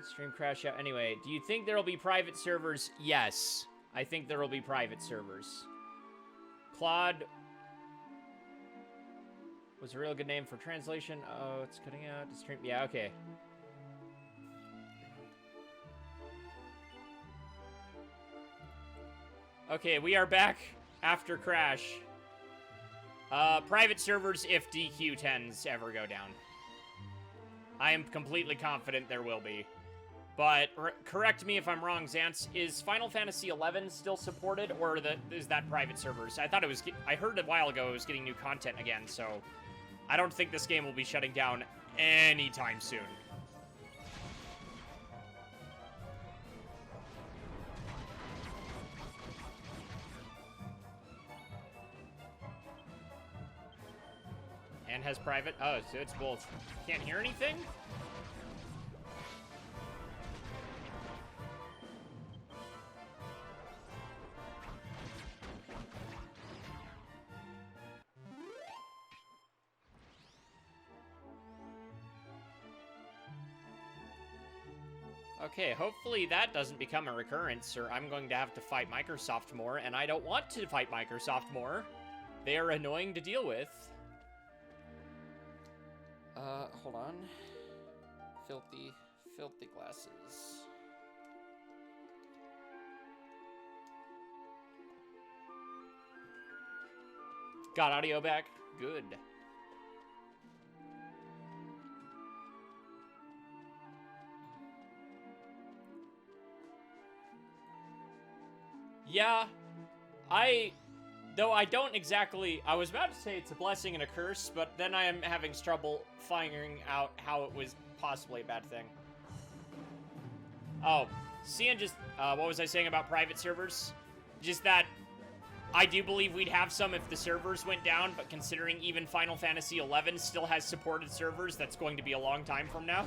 Stream crash out. Anyway, do you think there will be private servers? Yes. I think there will be private servers. Claude was a real good name for translation. Oh, it's cutting out. Stream. Yeah, okay. Okay, we are back after crash. Private servers if DQ10s ever go down. I am completely confident there will be. But correct me if I'm wrong, Xance. Is Final Fantasy XI still supported, or is that private servers? I thought it was. I heard a while ago it was getting new content again, so I don't think this game will be shutting down anytime soon. And has private. Oh, so it's both. Can't hear anything? Okay, hopefully that doesn't become a recurrence, or I'm going to have to fight Microsoft more, and I don't want to fight Microsoft more. They are annoying to deal with. Hold on. Filthy glasses. Got audio back? Good. Yeah, though I don't exactly, I was about to say it's a blessing and a curse, but then I am having trouble figuring out how it was possibly a bad thing. Oh, Cian just, what was I saying about private servers? Just that I do believe we'd have some if the servers went down, but considering even Final Fantasy XI still has supported servers, that's going to be a long time from now.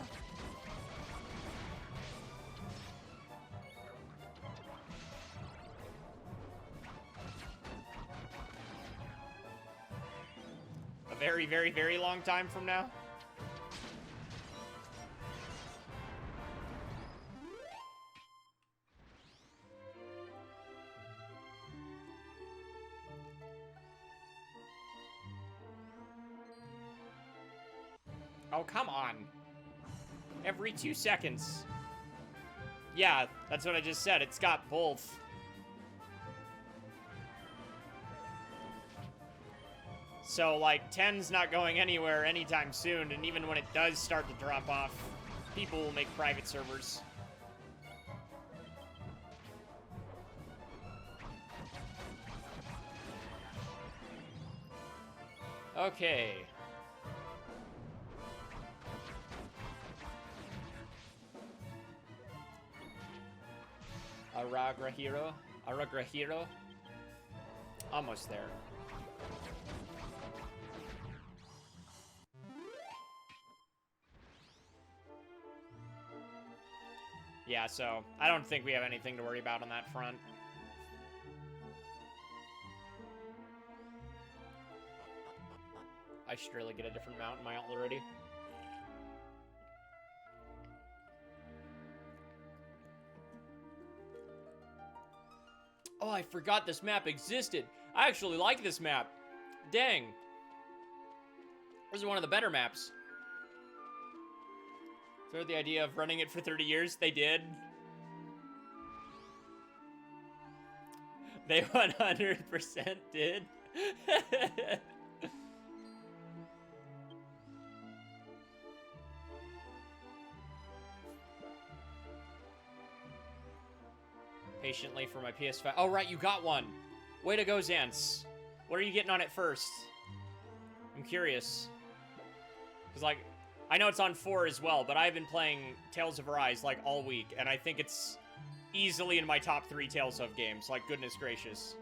A very, very, very long time from now. Oh, come on. Every 2 seconds. Yeah, that's what I just said. It's got both. So, like, 10's not going anywhere anytime soon, and even when it does start to drop off, people will make private servers. Okay. Arahagiro? Arahagiro? Almost there. Yeah, so I don't think we have anything to worry about on that front. I should really get a different mount in my alt already. Oh, I forgot this map existed. I actually like this map. Dang. This is one of the better maps. So the idea of running it for 30 years, they did. They 100% did. Patiently for my PS5. Oh, right, you got one. Way to go, Xance. What are you getting on it first? I'm curious. Because, like, I know it's on 4 as well, but I've been playing Tales of Arise, like, all week, and I think it's easily in my top 3 Tales of games. Like, goodness gracious.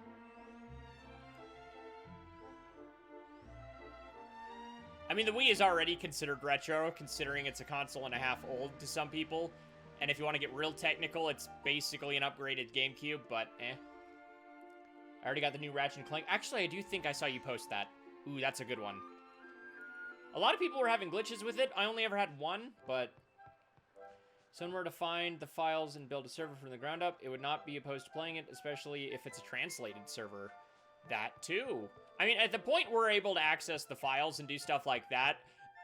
I mean, the Wii is already considered retro, considering it's a console and a half old to some people. And if you want to get real technical, it's basically an upgraded GameCube, but eh. I already got the new Ratchet & Clank. Actually, I do think I saw you post that. Ooh, that's a good one. A lot of people were having glitches with it. I only ever had one, but... someone were to find the files and build a server from the ground up, it would not be opposed to playing it, especially if it's a translated server. That too. I mean, at the point we're able to access the files and do stuff like that,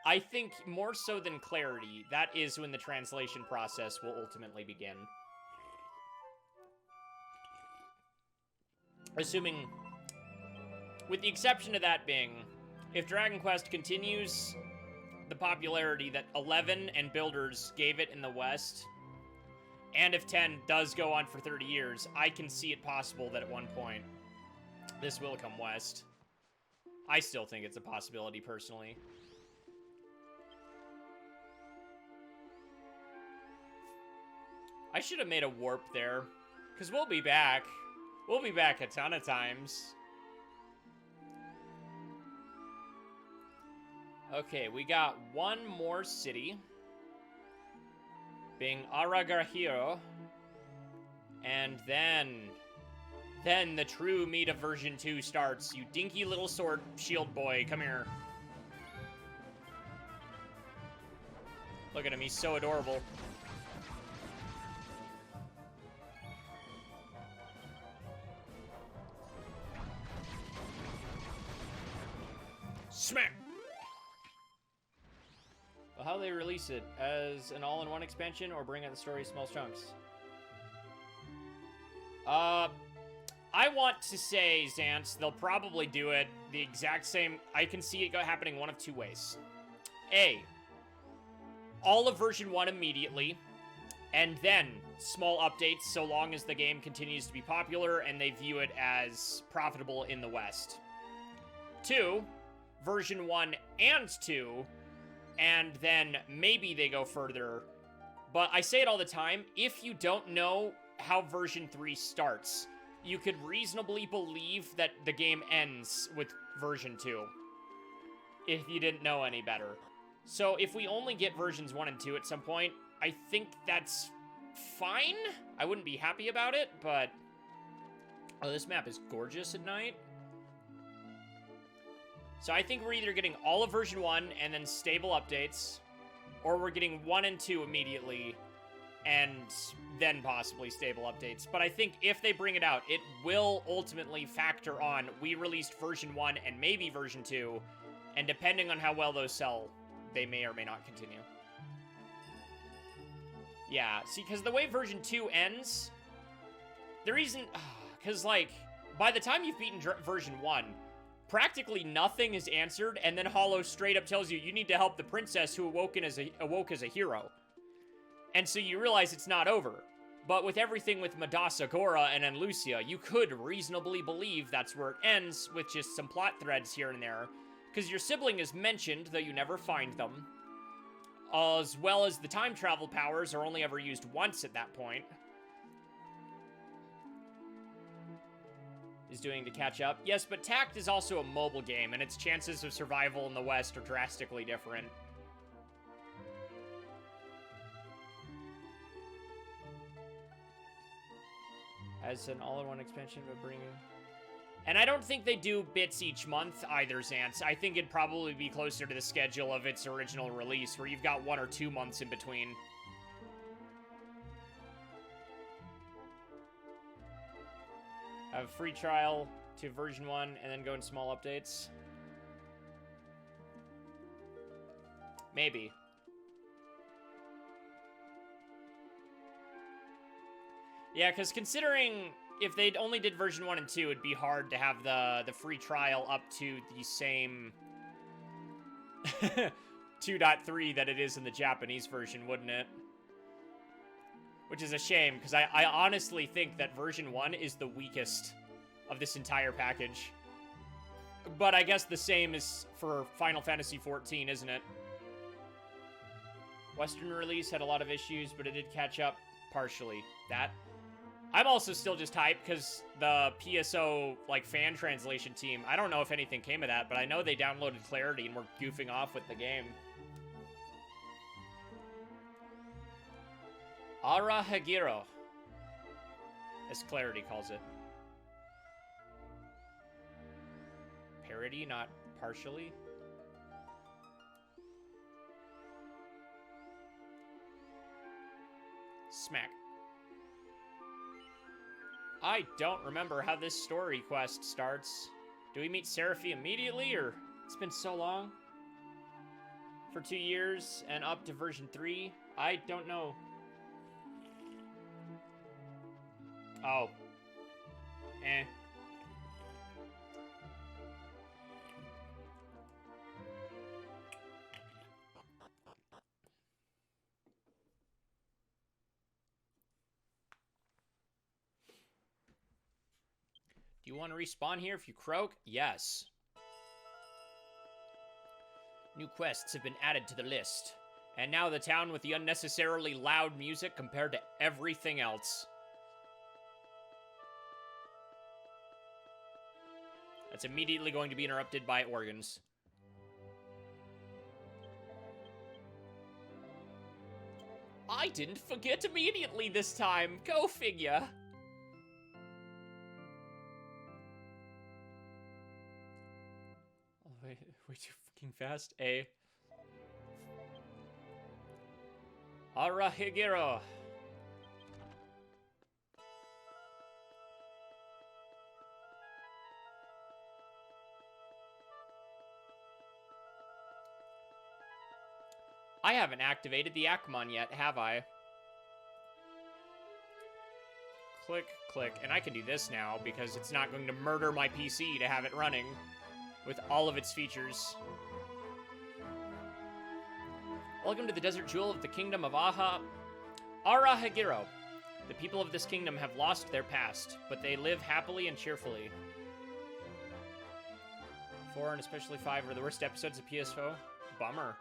I think more so than clarity, that is when the translation process will ultimately begin. Assuming, with the exception of that being, if Dragon Quest continues the popularity that 11 and Builders gave it in the West, and if 10 does go on for 30 years, I can see it possible that at one point this will come West. I still think it's a possibility, personally. I should have made a warp there, because we'll be back. We'll be back a ton of times. Okay, we got one more city, being Arahagiro, and then the true meat of version 2 starts. You dinky little sword shield boy, come here. Look at him, he's so adorable. Smack! Well, how they release it? As an all-in-one expansion or bring out the story in small chunks? I want to say, Xance, they'll probably do it the exact same. I can see it happening one of two ways. A, all of version 1 immediately, and then small updates so long as the game continues to be popular and they view it as profitable in the West. 2, version 1 and 2, and then maybe they go further. But I say it all the time, if you don't know how version 3 starts, you could reasonably believe that the game ends with version 2, if you didn't know any better. So if we only get versions 1 and 2 at some point, I think that's fine. I wouldn't be happy about it, but... Oh, this map is gorgeous at night. So I think we're either getting all of version 1 and then stable updates, or we're getting 1 and 2 immediately, and then possibly stable updates. But I think if they bring it out, it will ultimately factor on, we released version 1 and maybe version 2, and depending on how well those sell, they may or may not continue. Yeah, see, because the way version 2 ends, the reason... Because, like, by the time you've beaten version 1, practically nothing is answered, and then Hollow straight up tells you, you need to help the princess who awoke as a hero. And so you realize it's not over. But with everything with Madasa Gora and Lucia, you could reasonably believe that's where it ends, with just some plot threads here and there. Because your sibling is mentioned, though you never find them. As well as the time travel powers are only ever used once at that point. Is doing to catch up. Yes, but Tact is also a mobile game, and its chances of survival in the West are drastically different. As an all-in-one expansion, but bringing... And I don't think they do bits each month either, Xance. I think it'd probably be closer to the schedule of its original release, where you've got 1 or 2 months in between. Have a free trial to version 1, and then go in small updates. Maybe. Yeah, because considering if they only did version 1 and 2, it'd be hard to have the free trial up to the same 2.3 that it is in the Japanese version, wouldn't it? Which is a shame, because I honestly think that version 1 is the weakest of this entire package. But I guess the same is for Final Fantasy XIV, isn't it? Western release had a lot of issues, but it did catch up partially. That. I'm also still just hyped, because the PSO, like, fan translation team, I don't know if anything came of that, but I know they downloaded Clarity and were goofing off with the game. Arahagiro, as Clarity calls it. Parody, not partially. Smack. I don't remember how this story quest starts. Do we meet Seraphy immediately, or it's been so long? For 2 years and up to version 3? I don't know. Oh. Eh. Do you want to respawn here if you croak? Yes. New quests have been added to the list. And now the town with the unnecessarily loud music compared to everything else. That's immediately going to be interrupted by organs. I didn't forget immediately this time. Go figure. Oh, way too fucking fast. A. Arahagiro. I haven't activated the Akmon yet, have I? Click, click. And I can do this now because it's not going to murder my PC to have it running with all of its features. Welcome to the Desert Jewel of the Kingdom of Arahagiro. The people of this kingdom have lost their past, but they live happily and cheerfully. 4 and especially 5 are the worst episodes of PSO. Bummer.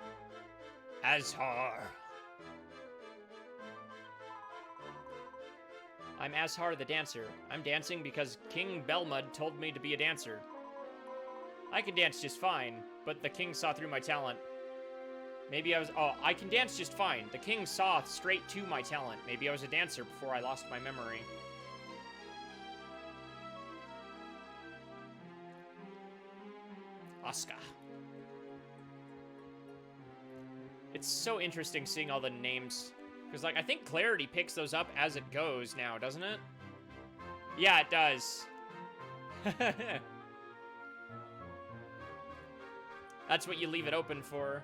Azhar. I'm Azhar the dancer. I'm dancing because King Belmud told me to be a dancer. I can dance just fine, but the king saw through my talent. Maybe I was... Oh, I can dance just fine. The king saw straight to my talent. Maybe I was a dancer before I lost my memory. Asuka. It's so interesting seeing all the names. Because, like, I think Clarity picks those up as it goes now, doesn't it? Yeah, it does. That's what you leave it open for.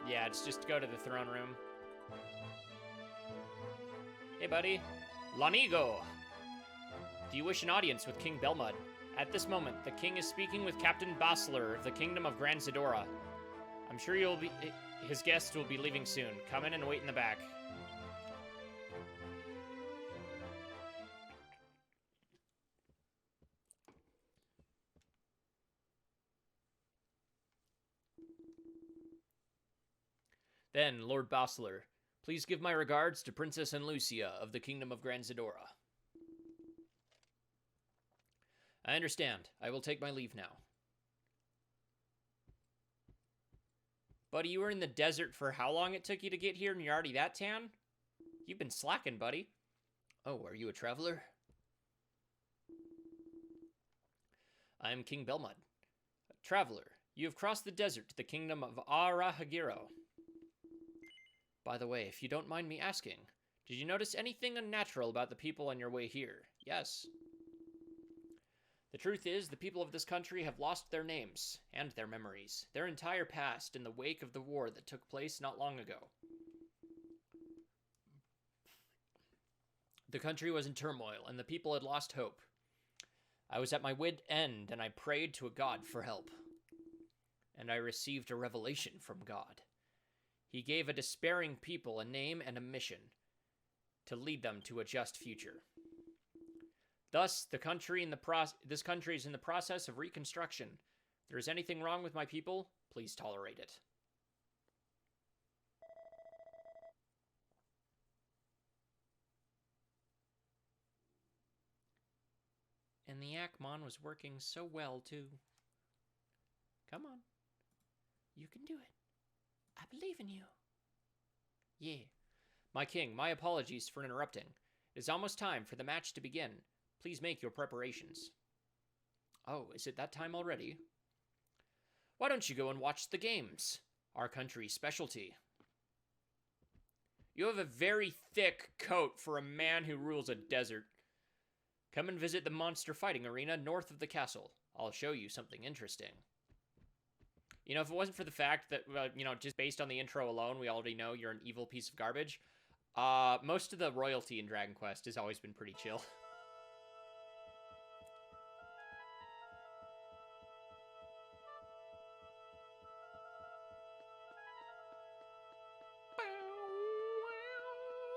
Yeah, it's just go to the throne room. Hey, buddy. Lanigo! Do you wish an audience with King Belmud? At this moment, the king is speaking with Captain Basler of the Kingdom of Grand Zadora. I'm sure his guests will be leaving soon. Come in and wait in the back. Then, Lord Basler, please give my regards to Princess and Lucia of the Kingdom of Grand Zadora. I understand. I will take my leave now. Buddy, you were in the desert for how long it took you to get here and you're already that tan? You've been slacking, buddy. Oh, are you a traveler? I am King Belmud. A traveler, you have crossed the desert to the kingdom of Arahagiro. By the way, if you don't mind me asking, did you notice anything unnatural about the people on your way here? Yes. The truth is, the people of this country have lost their names and their memories, their entire past in the wake of the war that took place not long ago. The country was in turmoil, and the people had lost hope. I was at my wit's end, and I prayed to a god for help. And I received a revelation from God. He gave a despairing people a name and a mission to lead them to a just future. Thus, this country is in the process of reconstruction. If there is anything wrong with my people, please tolerate it. And the Akmon was working so well, too. Come on. You can do it. I believe in you. Yeah. My king, my apologies for interrupting. It is almost time for the match to begin. Please make your preparations. Oh, is it that time already? Why don't you go and watch the games? Our country's specialty. You have a very thick coat for a man who rules a desert. Come and visit the monster fighting arena north of the castle. I'll show you something interesting. You know, if it wasn't for the fact that, just based on the intro alone, we already know you're an evil piece of garbage, most of the royalty in Dragon Quest has always been pretty chill.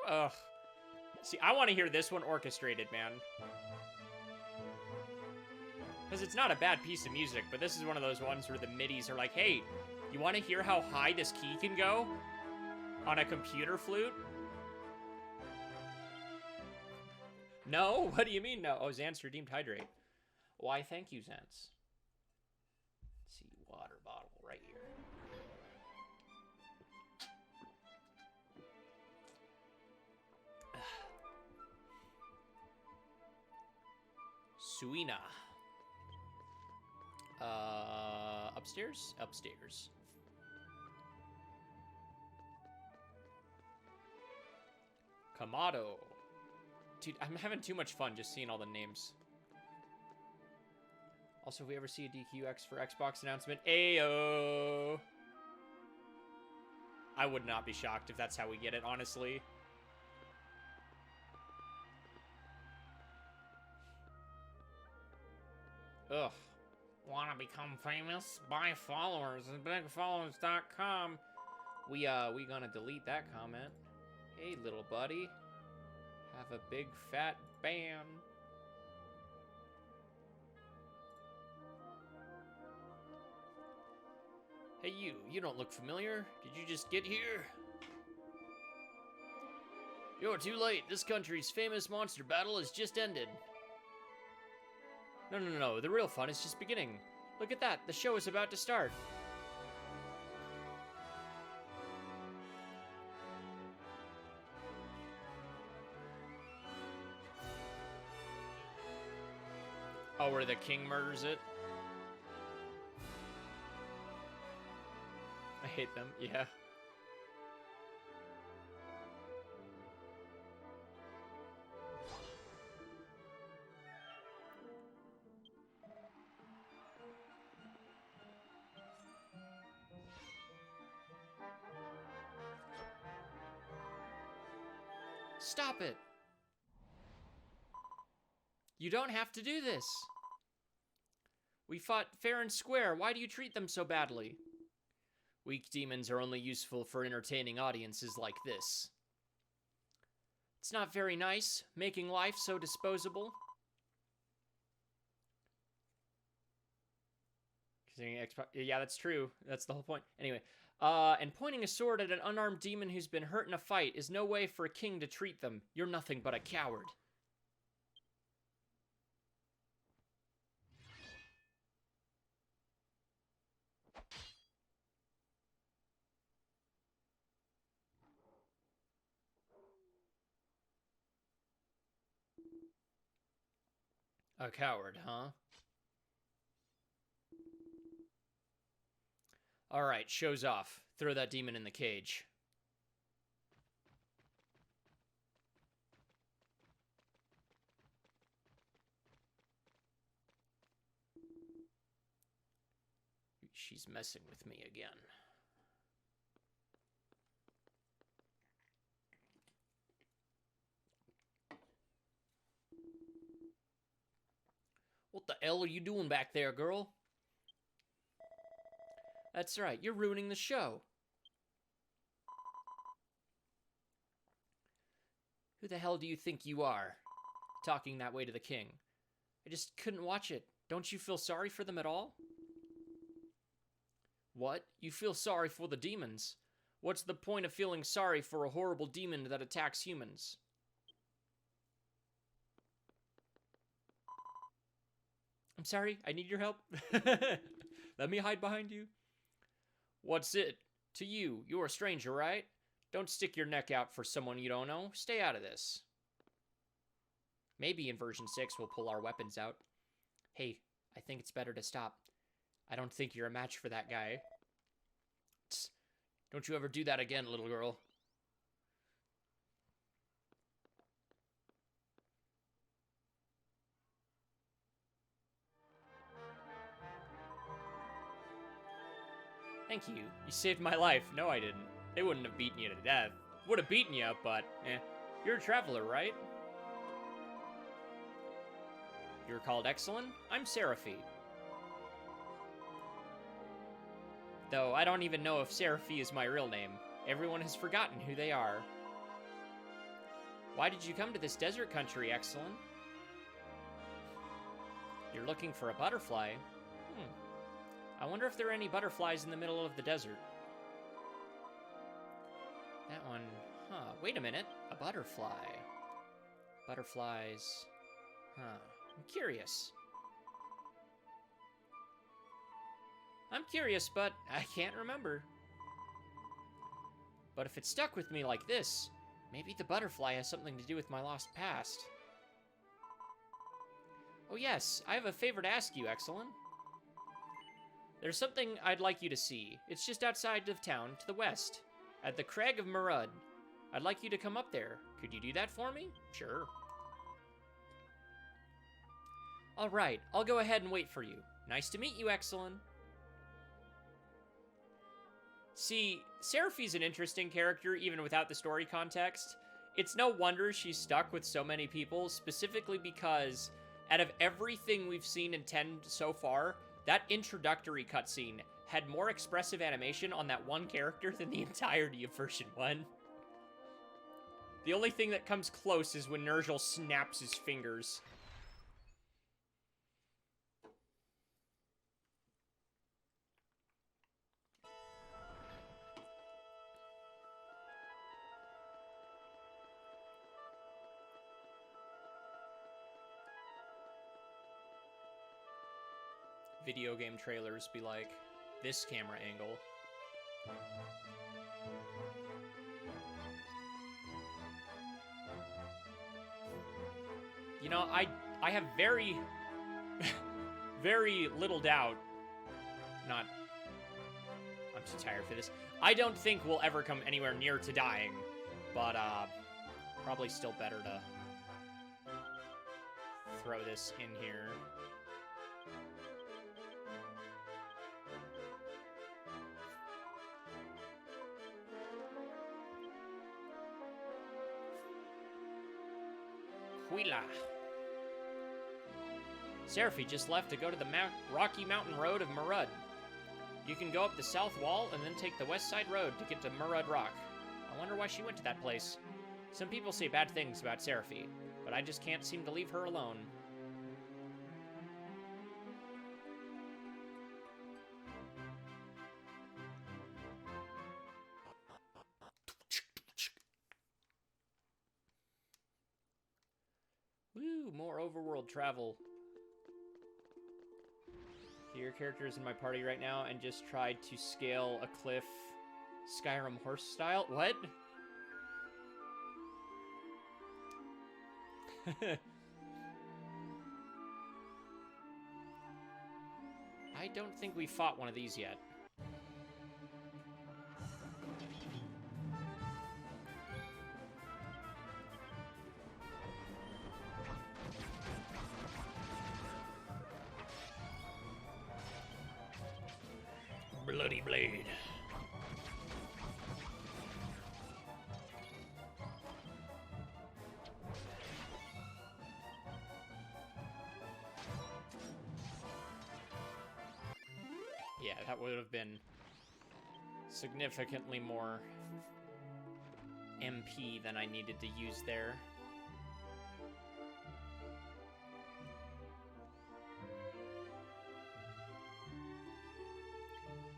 Ugh. See, I want to hear this one orchestrated, man. Because it's not a bad piece of music, but this is one of those ones where the midis are like, hey, you want to hear how high this key can go on a computer flute? No? What do you mean no? Oh, Xant's redeemed hydrate. Why, thank you, Xant's. Let's see, water bottle right here. Suina. Upstairs? Upstairs. Kamado. Dude, I'm having too much fun just seeing all the names. Also, if we ever see a DQX for Xbox announcement, ayo. I would not be shocked if that's how we get it, honestly. Ugh. Wanna become famous? Buy followers at bigfollowers.com. We gonna delete that comment. Hey, little buddy. Have a big fat ban. Hey, you don't look familiar. Did you just get here? You're too late. This country's famous monster battle has just ended. No. The real fun is just beginning. Look at that. The show is about to start. Oh, where the king murders it? I hate them, yeah. Stop it! You don't have to do this! We fought fair and square. Why do you treat them so badly? Weak demons are only useful for entertaining audiences like this. It's not very nice, making life so disposable. Yeah, that's true. That's the whole point. Anyway, and pointing a sword at an unarmed demon who's been hurt in a fight is no way for a king to treat them. You're nothing but a coward. A coward, huh? Alright, show's off. Throw that demon in the cage. She's messing with me again. What the hell are you doing back there, girl? That's right, you're ruining the show. Who the hell do you think you are? Talking that way to the king. I just couldn't watch it. Don't you feel sorry for them at all? What? You feel sorry for the demons? What's the point of feeling sorry for a horrible demon that attacks humans? I'm sorry, I need your help. Let me hide behind you. What's it to you? You're a stranger, right? Don't stick your neck out for someone you don't know. Stay out of this. Maybe in version 6 we'll pull our weapons out. Hey, I think it's better to stop. I don't think you're a match for that guy. Tss, don't you ever do that again, little girl. Thank you. You saved my life. No, I didn't. They wouldn't have beaten you to death. Would have beaten you, but You're a traveler, right? You're called Excellent? I'm Seraphi. Though I don't even know if Seraphi is my real name. Everyone has forgotten who they are. Why did you come to this desert country, Excellent? You're looking for a butterfly? I wonder if there are any butterflies in the middle of the desert. That one, huh, wait a minute, a butterfly. Butterflies, I'm curious. But I can't remember. But if it stuck with me like this, maybe the butterfly has something to do with my lost past. Oh yes, I have a favor to ask you, Excellent. There's something I'd like you to see. It's just outside of town, to the west, at the Crag of Marud. I'd like you to come up there. Could you do that for me? Sure. All right, I'll go ahead and wait for you. Nice to meet you, Excellent. See, Seraphi's an interesting character, even without the story context. It's no wonder she's stuck with so many people, specifically because out of everything we've seen in 10 so far, that introductory cutscene had more expressive animation on that one character than the entirety of version 1. The only thing that comes close is when Nergal snaps his fingers. Video game trailers be like, this camera angle. You know, I have very, very little doubt. I'm too tired for this. I don't think we'll ever come anywhere near to dying, but probably still better to throw this in here. Huila. Seraphi just left to go to the Rocky Mountain Road of Marud. You can go up the south wall and then take the west side road to get to Marud Rock. I wonder why she went to that place. Some people say bad things about Seraphi, but I just can't seem to leave her alone. Woo, more overworld travel. Your characters in my party right now and just tried to scale a cliff Skyrim horse style. What? I don't think we fought one of these yet. Bloody blade. Yeah, that would have been significantly more MP than I needed to use there.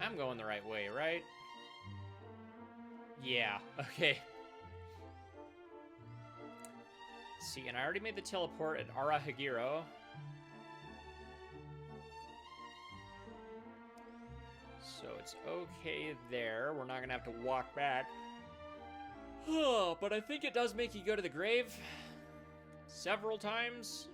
I'm going the right way, right? Yeah, okay. Let's see, and I already made the teleport at Arahagiro. So it's okay there. We're not gonna have to walk back. Oh, but I think it does make you go to the grave several times.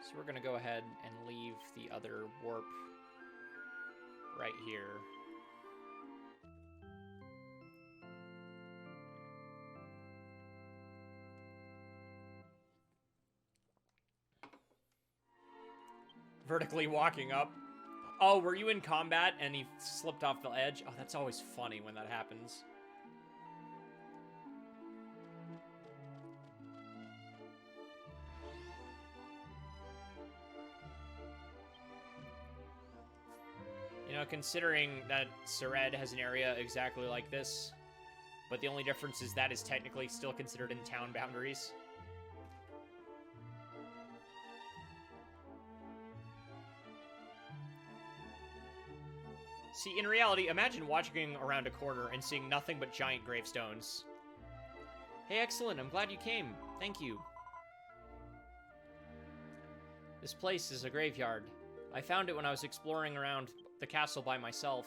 So we're gonna go ahead and leave the other warp right here. Vertically walking up. Oh, were you in combat and he slipped off the edge? Oh, that's always funny when that happens. You know, considering that Sered has an area exactly like this, but the only difference is that is technically still considered in town boundaries. See, in reality, imagine watching around a corner and seeing nothing but giant gravestones. Hey, excellent, I'm glad you came. Thank you. This place is a graveyard. I found it when I was exploring around the castle by myself.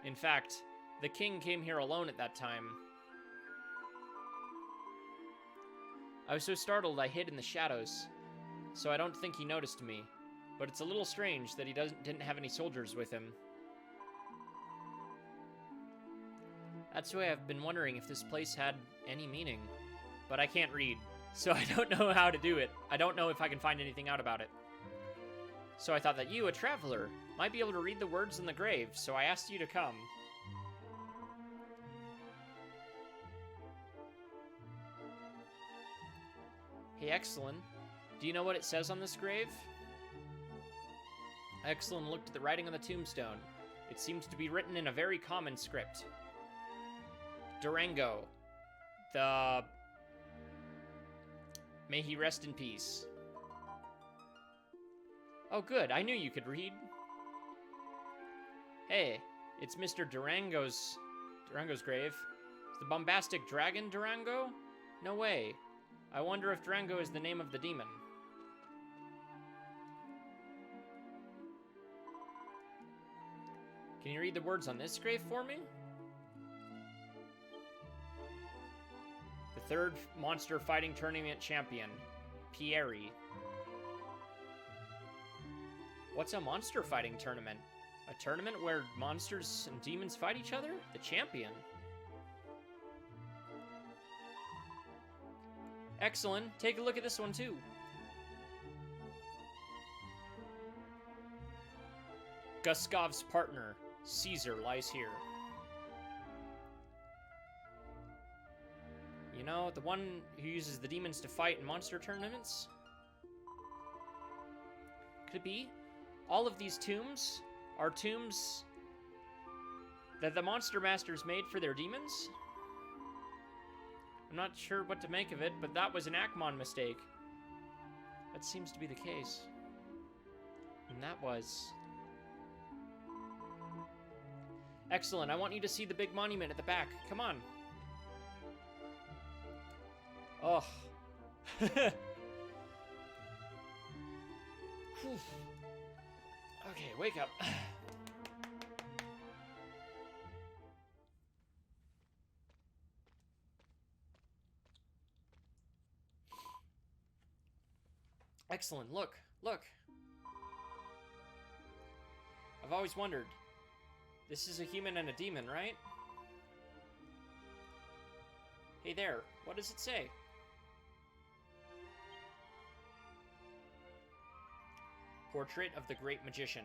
In fact, the king came here alone at that time. I was so startled I hid in the shadows, so I don't think he noticed me. But it's a little strange that he didn't have any soldiers with him. That's why I've been wondering if this place had any meaning. But I can't read, so I don't know how to do it. I don't know if I can find anything out about it. So I thought that you, a traveler, might be able to read the words in the grave, so I asked you to come. Hey, Excellent, do you know what it says on this grave? Excellent looked at the writing on the tombstone. It seems to be written in a very common script. Durango. May he rest in peace. Oh, good. I knew you could read. Hey, it's Mr. Durango's grave. Is the bombastic dragon Durango? No way. I wonder if Durango is the name of the demon. Can you read the words on this grave for me? The third monster fighting tournament champion, Pieri. What's a monster fighting tournament? A tournament where monsters and demons fight each other? The champion. Excellent. Take a look at this one too. Guskov's partner, Caesar, lies here. You know, the one who uses the demons to fight in monster tournaments? Could it be? All of these tombs are tombs that the Monster Masters made for their demons? I'm not sure what to make of it, but that was an Akmon mistake. That seems to be the case. And that was... Excellent, I want you to see the big monument at the back. Come on. Oh. Okay, wake up. Excellent, look, look. I've always wondered. This is a human and a demon, right? Hey there, what does it say? Portrait of the Great Magician.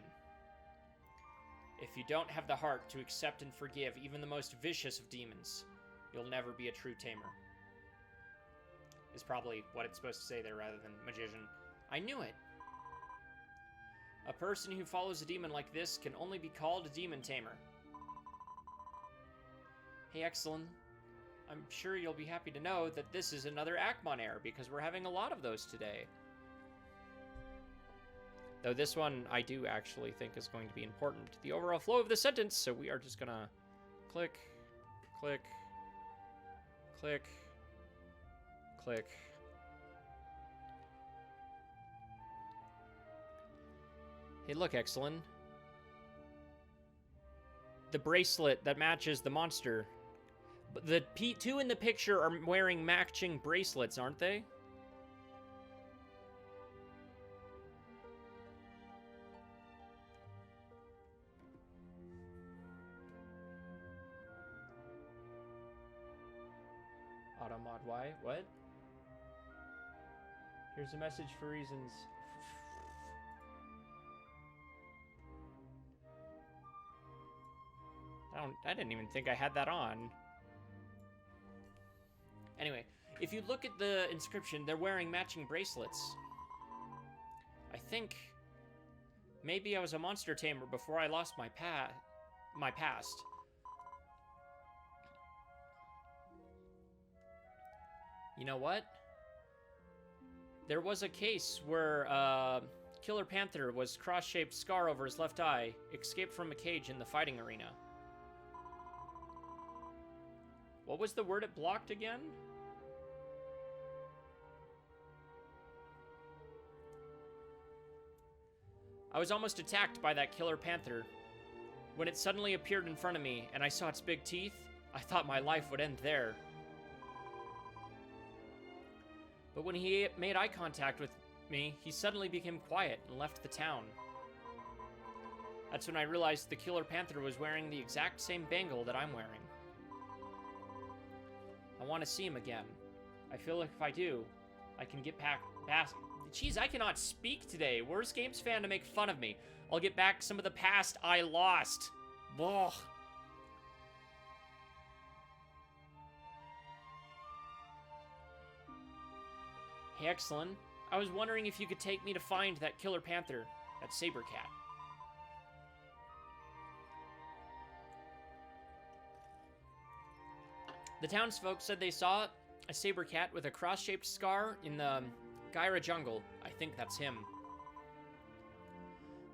If you don't have the heart to accept and forgive even the most vicious of demons, you'll never be a true tamer. Is probably what it's supposed to say there rather than magician. I knew it! A person who follows a demon like this can only be called a demon tamer. Hey, Excellent. I'm sure you'll be happy to know that this is another Akmon heir, because we're having a lot of those today. Though this one I do actually think is going to be important to the overall flow of the sentence, so we are just gonna click, click, click, click. Hey, look, Excellent. The bracelet that matches the monster. But the two in the picture are wearing matching bracelets, aren't they? automod Y. What? Here's a message for reasons. I didn't even think I had that on. Anyway, if you look at the inscription, they're wearing matching bracelets. I think maybe I was a monster tamer before I lost my past. You know what? There was a case where Killer Panther was cross-shaped scar over his left eye, escaped from a cage in the fighting arena. What was the word it blocked again? I was almost attacked by that Killer Panther. When it suddenly appeared in front of me and I saw its big teeth, I thought my life would end there. But when he made eye contact with me, he suddenly became quiet and left the town. That's when I realized the Killer Panther was wearing the exact same bangle that I'm wearing. I want to see him again. I feel like if I do, I can get past... Jeez, I cannot speak today. Worst Games fan to make fun of me. I'll get back some of the past I lost. Ugh. Hey, excellent. I was wondering if you could take me to find that Killer Panther, that saber cat. The townsfolk said they saw a saber cat with a cross-shaped scar in the Gyra jungle. I think that's him.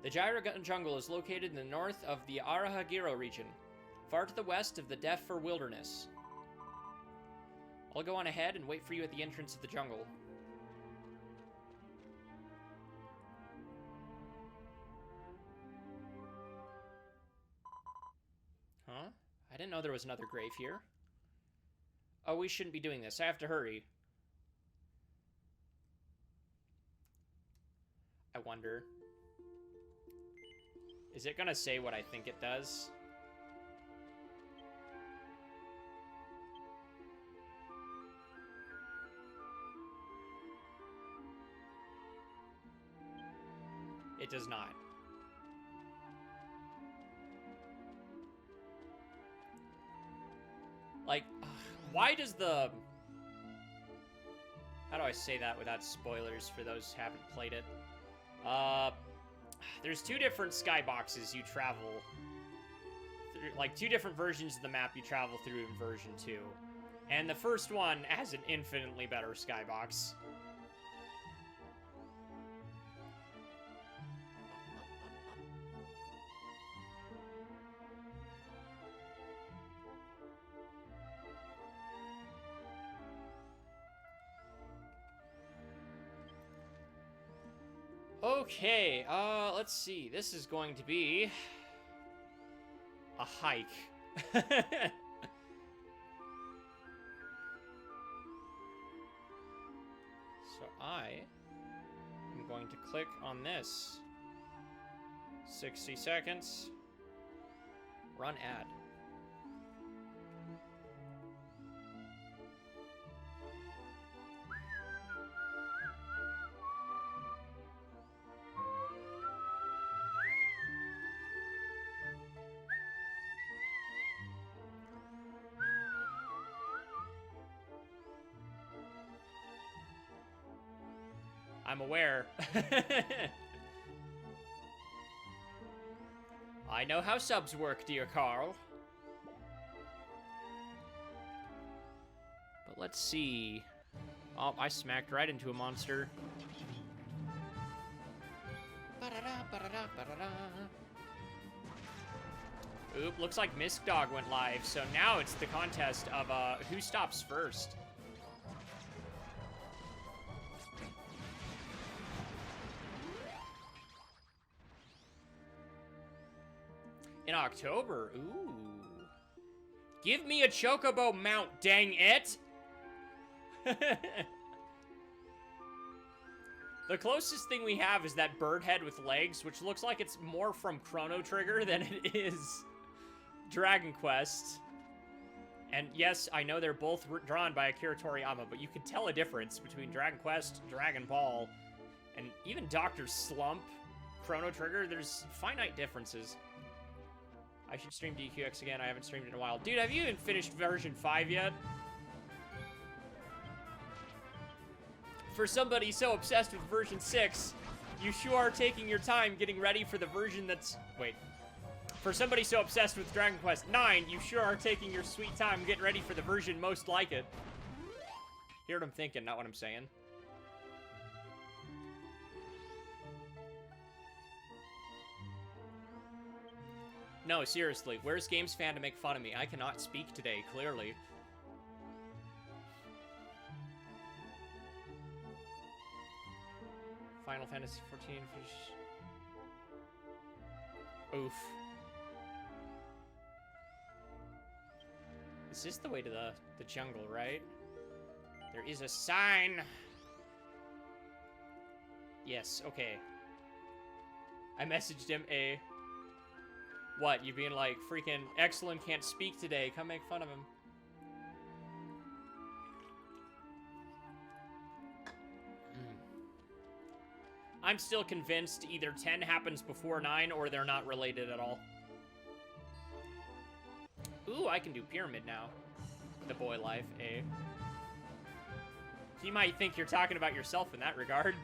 The Gyra jungle is located in the north of the Arahagiro region, far to the west of the Defer Wilderness. I'll go on ahead and wait for you at the entrance of the jungle. Huh? I didn't know there was another grave here. Oh, we shouldn't be doing this. I have to hurry. I wonder. Is it gonna say what I think it does? It does not. Like, why does the... How do I say that without spoilers for those who haven't played it? There's two different skyboxes you travel through, like two different versions of the map you travel through in version 2. And the first one has an infinitely better skybox. Okay, let's see. This is going to be a hike. So I am going to click on this. 60 seconds. Run ad. I'm aware. I know how subs work, dear Carl. But let's see. Oh, I smacked right into a monster. Oop, looks like Misk Dog went live, so now it's the contest of who stops first. In October, ooh. Give me a chocobo mount, dang it! The closest thing we have is that bird head with legs, which looks like it's more from Chrono Trigger than it is Dragon Quest. And yes, I know they're both drawn by Akira Toriyama, but you can tell a difference between Dragon Quest, Dragon Ball, and even Dr. Slump, Chrono Trigger. There's finite differences. I should stream DQX again. I haven't streamed in a while. Dude, have you even finished version 5 yet? For somebody so obsessed with version 6, you sure are taking your time getting ready for the version that's... Wait. For somebody so obsessed with Dragon Quest 9, you sure are taking your sweet time getting ready for the version most like it. Hear what I'm thinking, not what I'm saying. No, seriously, where's Games Fan to make fun of me? I cannot speak today, clearly. Final Fantasy 14 fish. Oof. Is this the way to the jungle, right? There is a sign. Yes, okay. I messaged him a... What, you being like, freaking excellent, can't speak today. Come make fun of him. I'm still convinced either 10 happens before 9 or they're not related at all. Ooh, I can do Pyramid now. The boy life, eh? You might think you're talking about yourself in that regard.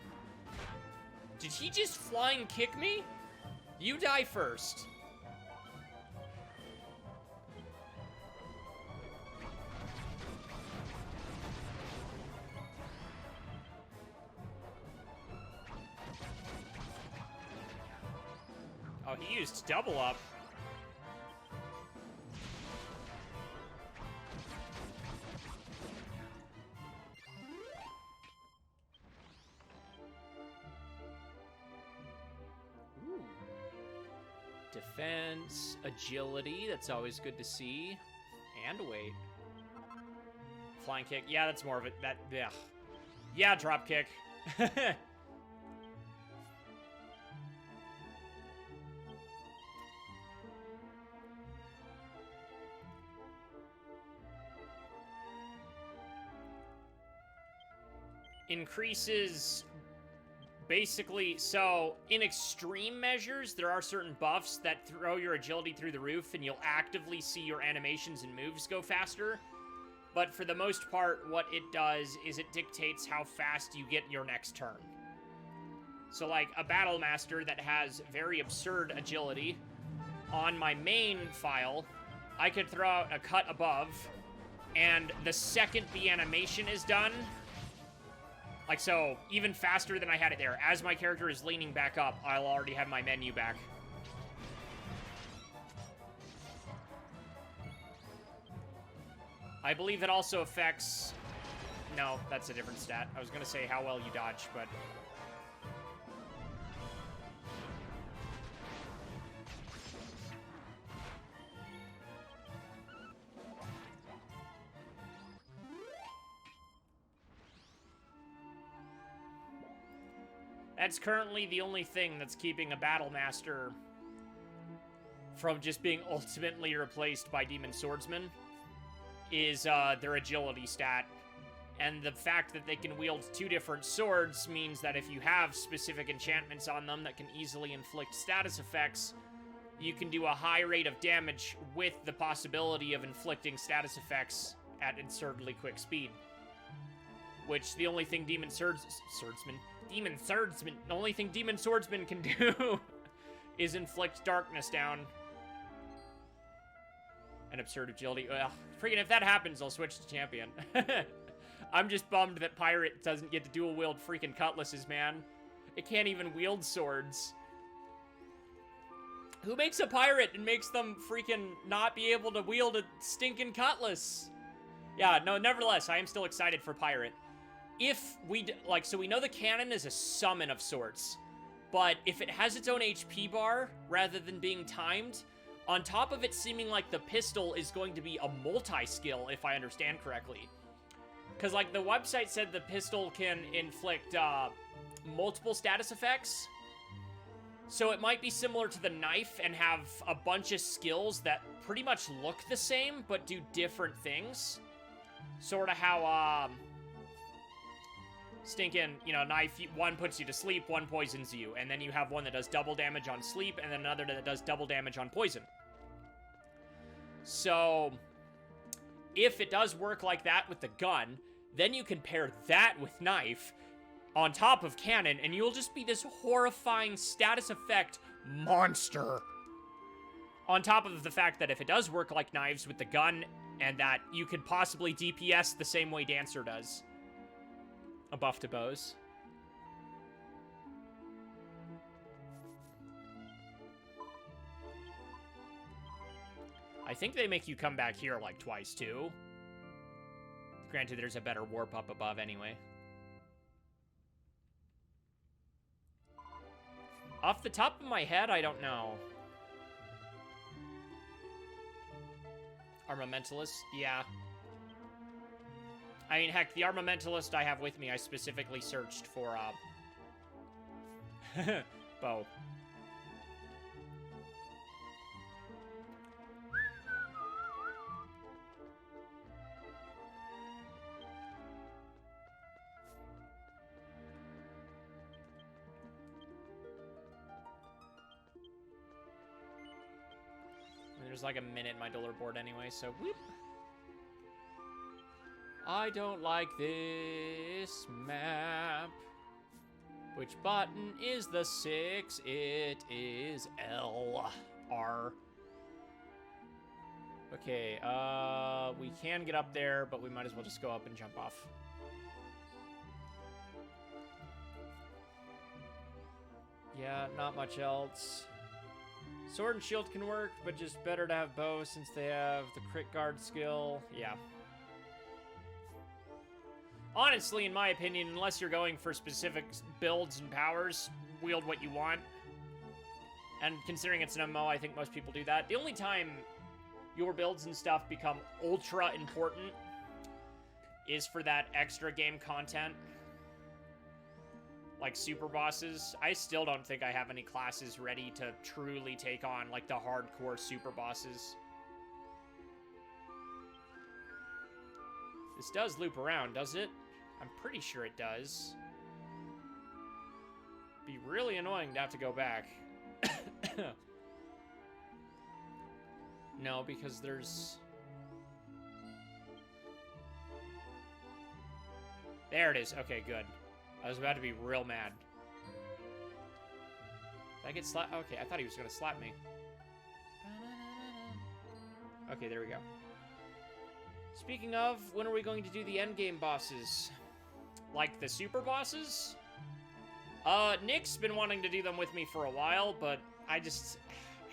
Did he just flying kick me? You die first. Oh, he used double up. Ooh. Defense, agility, that's always good to see. And weight. Flying kick, yeah, that's more of it. That, yeah. Yeah, drop kick. Increases, basically, so in extreme measures, there are certain buffs that throw your agility through the roof, and you'll actively see your animations and moves go faster. But for the most part, what it does is it dictates how fast you get your next turn. So like a Battle Master that has very absurd agility, on my main file, I could throw out a cut above, and the second the animation is done, like so, even faster than I had it there. As my character is leaning back up, I'll already have my menu back. I believe it also affects... No, that's a different stat. I was going to say how well you dodge, but... That's currently the only thing that's keeping a Battle Master from just being ultimately replaced by Demon Swordsman is their agility stat. And the fact that they can wield two different swords means that if you have specific enchantments on them that can easily inflict status effects, you can do a high rate of damage with the possibility of inflicting status effects at absurdly quick speed. Which the only thing Demon Swordsman, the only thing Demon Swordsman can do is inflict darkness down. And absurd agility. Ugh, freaking if that happens, I'll switch to champion. I'm just bummed that Pirate doesn't get to dual wield freaking cutlasses, man. It can't even wield swords. Who makes a pirate and makes them freaking not be able to wield a stinking cutlass? Yeah, no, nevertheless, I am still excited for Pirate. If we, so we know the cannon is a summon of sorts, but if it has its own HP bar, rather than being timed, on top of it seeming like the pistol is going to be a multi-skill, if I understand correctly. Because, like, the website said the pistol can inflict, multiple status effects. So it might be similar to the knife and have a bunch of skills that pretty much look the same, but do different things. Sort of how, stinking, you know, knife, one puts you to sleep, one poisons you, and then you have one that does double damage on sleep, and then another that does double damage on poison. So, if it does work like that with the gun, then you can pair that with knife on top of cannon, and you'll just be this horrifying status effect monster. On top of the fact that if it does work like knives with the gun, and that you could possibly DPS the same way Dancer does. A buff to bows. I think they make you come back here like twice too. Granted, there's a better warp up above anyway. Off the top of my head, I don't know. Armamentalist? Yeah. I mean, heck, the Armamentalist I have with me, I specifically searched for, bow. There's like a minute in my dollar board anyway, so whoop. I don't like this map. Which button is the 6? It is L. R. Okay, we can get up there, but we might as well just go up and jump off. Yeah, not much else. Sword and shield can work, but just better to have bow since they have the crit guard skill. Yeah. Honestly, in my opinion, unless you're going for specific builds and powers, wield what you want. And considering it's an MMO, I think most people do that. The only time your builds and stuff become ultra important is for that extra game content. Like super bosses. I still don't think I have any classes ready to truly take on like the hardcore super bosses. This does loop around, does it? I'm pretty sure it does. Be really annoying to have to go back. No, because there's... There it is. Okay, good. I was about to be real mad. Did I get slapped? Okay, I thought he was going to slap me. Okay, there we go. Speaking of, when are we going to do the endgame bosses? Like the super bosses? Nick's been wanting to do them with me for a while, but I just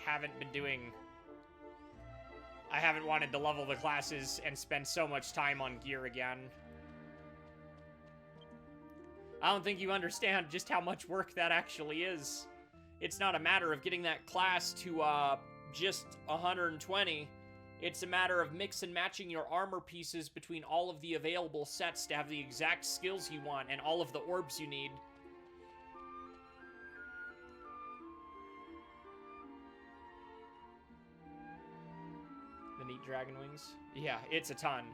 haven't been doing... I haven't wanted to level the classes and spend so much time on gear again. I don't think you understand just how much work that actually is. It's not a matter of getting that class to, just 120. It's a matter of mix and matching your armor pieces between all of the available sets to have the exact skills you want and all of the orbs you need. The neat dragon wings? Yeah, it's a ton.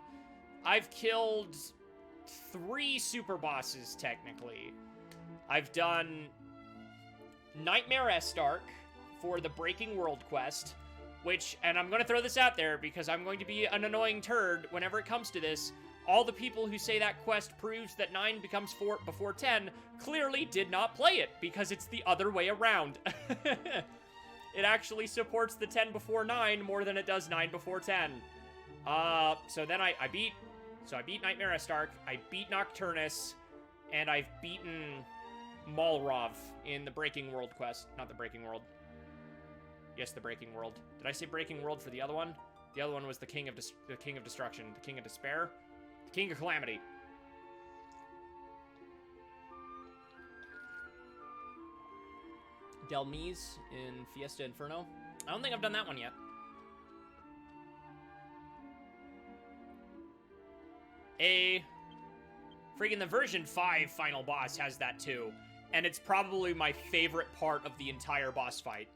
I've killed 3 super bosses, technically. I've done Nightmare Estark for the Breaking World quest, which, and I'm going to throw this out there because I'm going to be an annoying turd whenever it comes to this. All the people who say that quest proves that 9 becomes 4 before 10 clearly did not play it because it's the other way around. It actually supports the 10 before 9 more than it does 9 before 10. So then I beat Nightmare Estark, I beat Nocturnus, and I've beaten Malrov in the Breaking World quest. Not the Breaking World. Yes, the Breaking World. Did I say Breaking World for the other one? The other one was the King of Destruction, the King of Despair, the King of Calamity. Delmise in Fiesta Inferno. I don't think I've done that one yet. Freaking the version 5 final boss has that too. and it's probably my favorite part of the entire boss fight,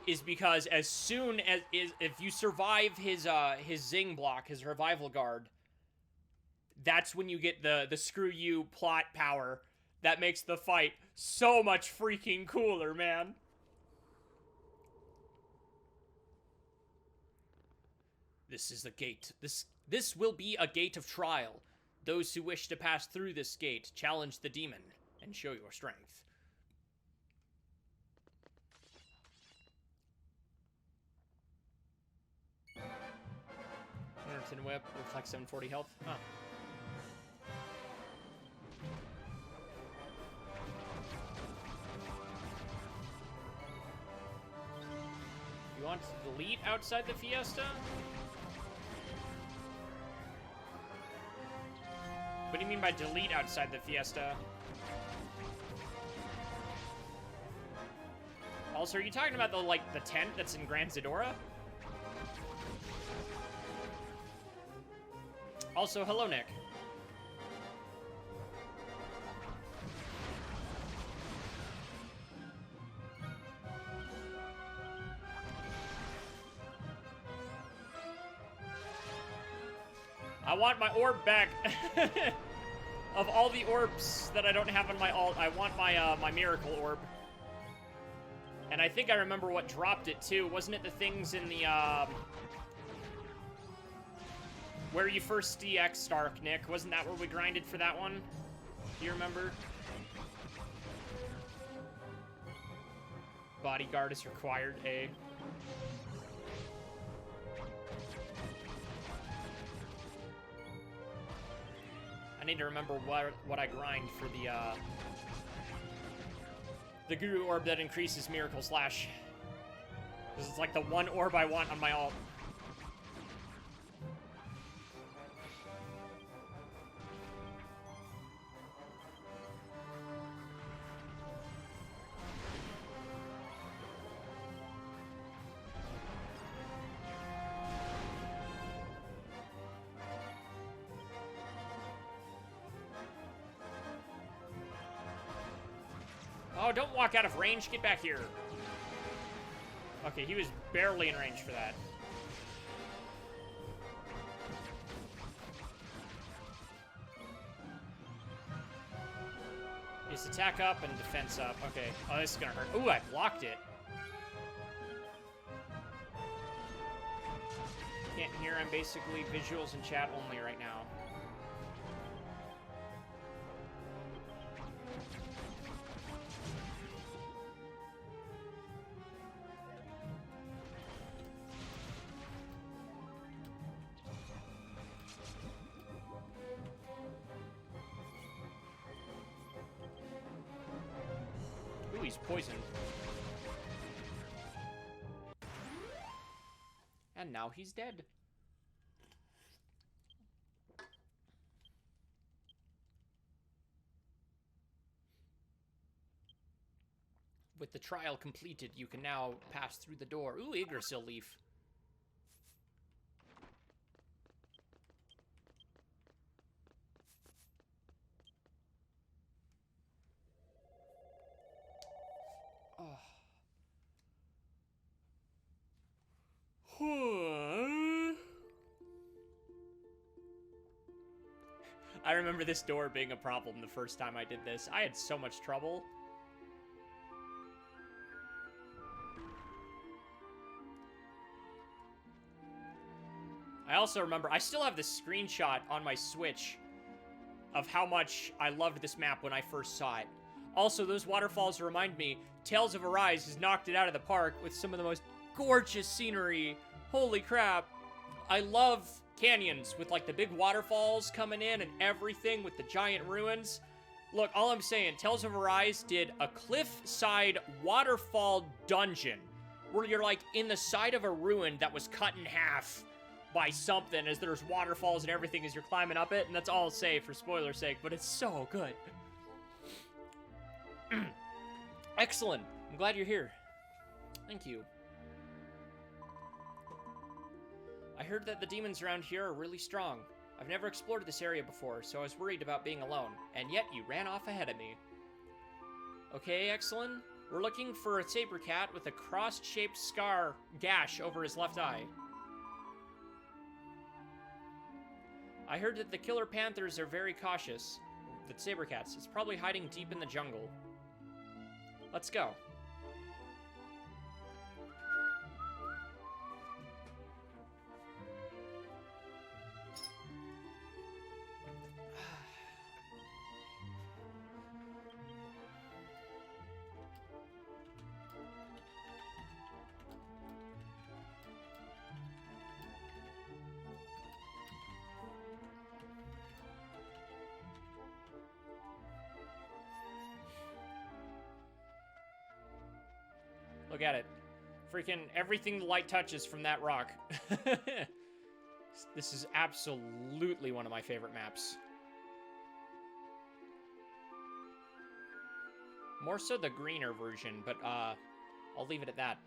is because as soon as if you survive his zing block, his revival guard, that's when you get the screw you plot power that makes the fight so much freaking cooler, man. This is the gate. This will be a gate of trial. Those who wish to pass through this gate challenge the demon and show your strength. Anderton whip with like 740 health. Huh. You want to delete outside the Fiesta? What do you mean by delete outside the Fiesta? Also, are you talking about the tent that's in Grand Zadora? Also, hello, Nick. I want my orb back. Of all the orbs that I don't have on my alt, I want my my miracle orb. And I think I remember what dropped it too. Wasn't it the things in the where you first DX Stark, Nick? Wasn't that where we grinded for that one? Do you remember? Bodyguard is required, eh? I need to remember what I grind for the Guru Orb that increases Miracle Slash. This is like the one orb I want on my alt. Oh, don't walk out of range. Get back here. Okay, he was barely in range for that. Just attack up and defense up. Okay. Oh, this is gonna hurt. Ooh, I blocked it. Can't hear. I'm basically visuals and chat only right now. He's poisoned. And now he's dead. With the trial completed, you can now pass through the door. Ooh, Yggdrasil leaf. I remember this door being a problem the first time I did this. I had so much trouble. I also remember, I still have this screenshot on my Switch of how much I loved this map when I first saw it. Also, those waterfalls remind me, Tales of Arise has knocked it out of the park with some of the most gorgeous scenery. Holy crap. I love canyons with like the big waterfalls coming in and everything with the giant ruins. Look, all I'm saying, Tales of Arise did a cliffside waterfall dungeon where you're like in the side of a ruin that was cut in half by something as there's waterfalls and everything as you're climbing up it, and that's all I'll say for spoiler's sake, but it's so good. Excellent. I'm glad you're here. Thank you. I heard that the demons around here are really strong. I've never explored this area before, so I was worried about being alone, and yet you ran off ahead of me. Okay, excellent. We're looking for a saber cat with a cross-shaped gash over his left eye. I heard that the killer panthers are very cautious. The saber cats. It's probably hiding deep in the jungle. Let's go. Look at it. Freaking everything the light touches from that rock. This is absolutely one of my favorite maps. More so the greener version, but I'll leave it at that.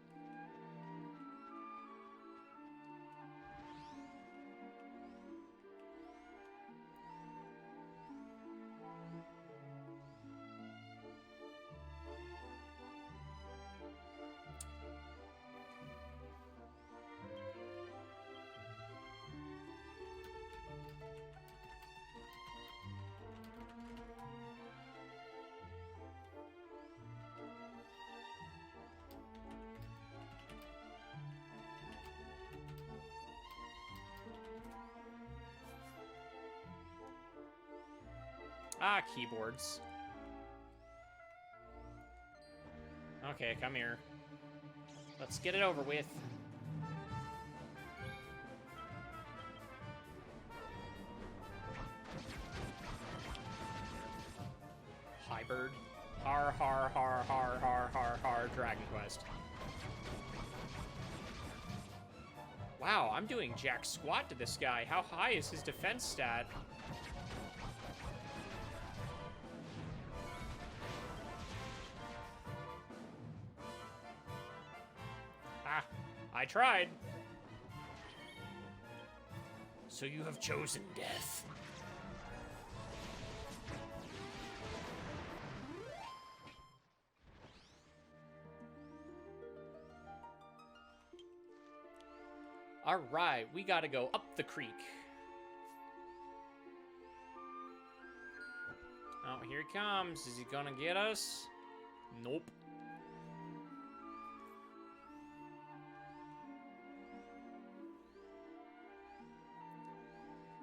Ah, keyboards. Okay, come here. Let's get it over with. Hi, bird. Har, har, har, har, har, har, har, Dragon Quest. Wow, I'm doing jack squat to this guy. How high is his defense stat? I tried. So you have chosen death. All right, we gotta go up the creek. Oh, here he comes. Is he gonna get us? Nope.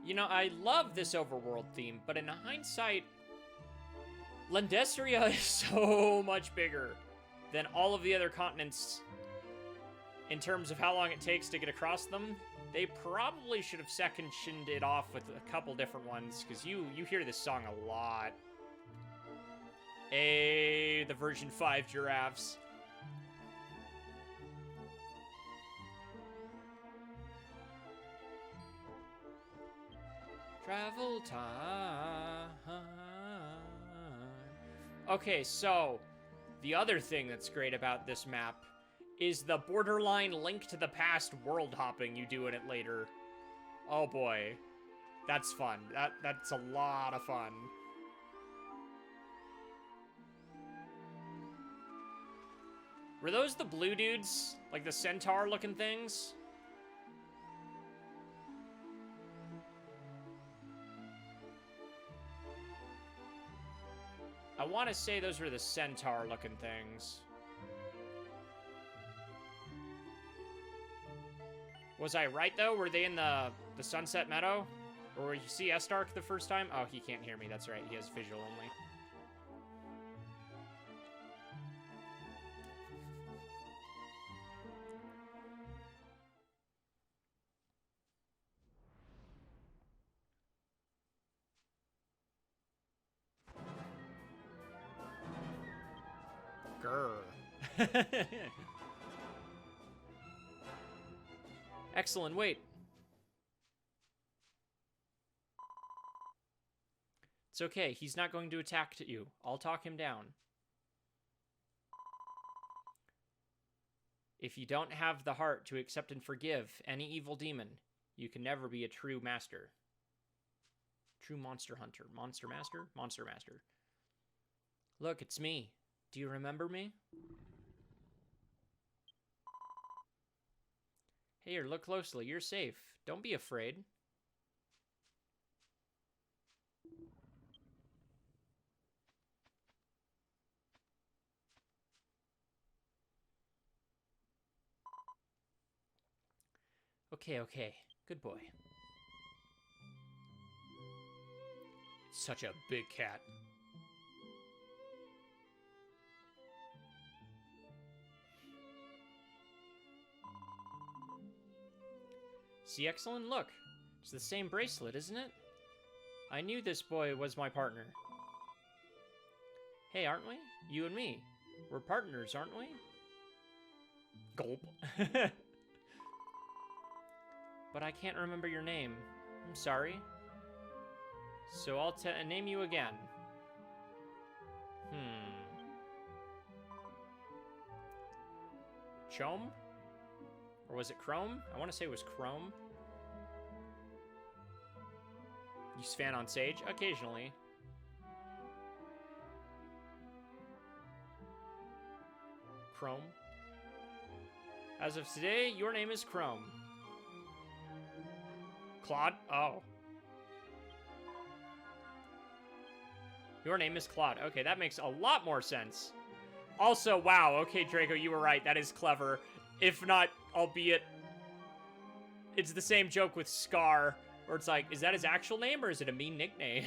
You know, I love this overworld theme, but in hindsight, Landesria is so much bigger than all of the other continents in terms of how long it takes to get across them. They probably should have sectioned it off with a couple different ones, because you hear this song a lot. Hey, the version 5 giraffes. Travel time. Okay, so the other thing that's great about this map is the borderline Link to the Past world hopping you do in it later. Oh boy, that's fun. That's a lot of fun. Were those the blue dudes? Like the centaur-looking things? I want to say those were the centaur-looking things. Was I right, though? Were they in the Sunset Meadow? Or you see Estark the first time? Oh, he can't hear me. That's right. He has visual only. Grr. Excellent, wait. It's okay, he's not going to attack you. I'll talk him down. If you don't have the heart to accept and forgive any evil demon, you can never be a true master. True monster hunter. Monster master? Monster master. Look, it's me. Do you remember me? Here, look closely. You're safe. Don't be afraid. Okay, okay. Good boy. Such a big cat. See, Excellent? Look. It's the same bracelet, isn't it? I knew this boy was my partner. Hey, aren't we? You and me. We're partners, aren't we? Gulp. But I can't remember your name. I'm sorry. So I'll name you again. Chome? Or was it Chrome? I want to say it was Chrome. You fan on Sage? Occasionally. Chrome. As of today, your name is Chrome. Claude? Oh. Your name is Claude. Okay, that makes a lot more sense. Also, wow, okay, Draco, you were right. That is clever. If not, albeit, it's the same joke with Scar, where it's like, is that his actual name, or is it a mean nickname?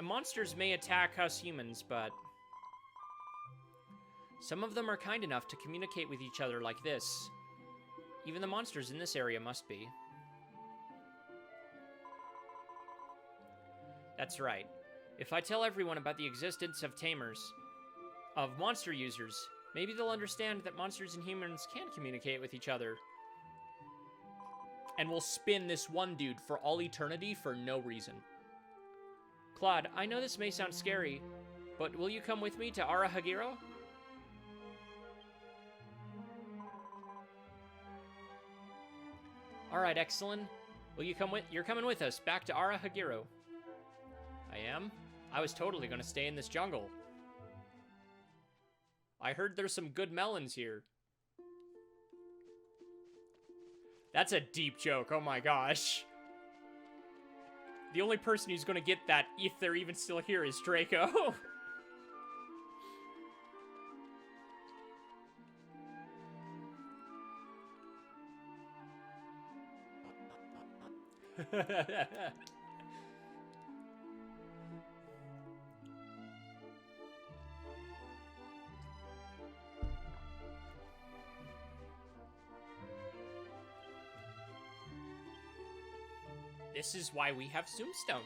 Monsters may attack us humans, but some of them are kind enough to communicate with each other like this. Even the monsters in this area must be. That's right. If I tell everyone about the existence of tamers, of monster users, maybe they'll understand that monsters and humans can communicate with each other. And we'll spin this one dude for all eternity for no reason. Claude, I know this may sound scary, but will you come with me to Arahagiro? Alright, Excellent. Will you come with? You're coming with us back to Arahagiro. I am? I was totally gonna stay in this jungle. I heard there's some good melons here. That's a deep joke, oh my gosh. The only person who's gonna get that, if they're even still here, is Draco. This is why we have tombstones.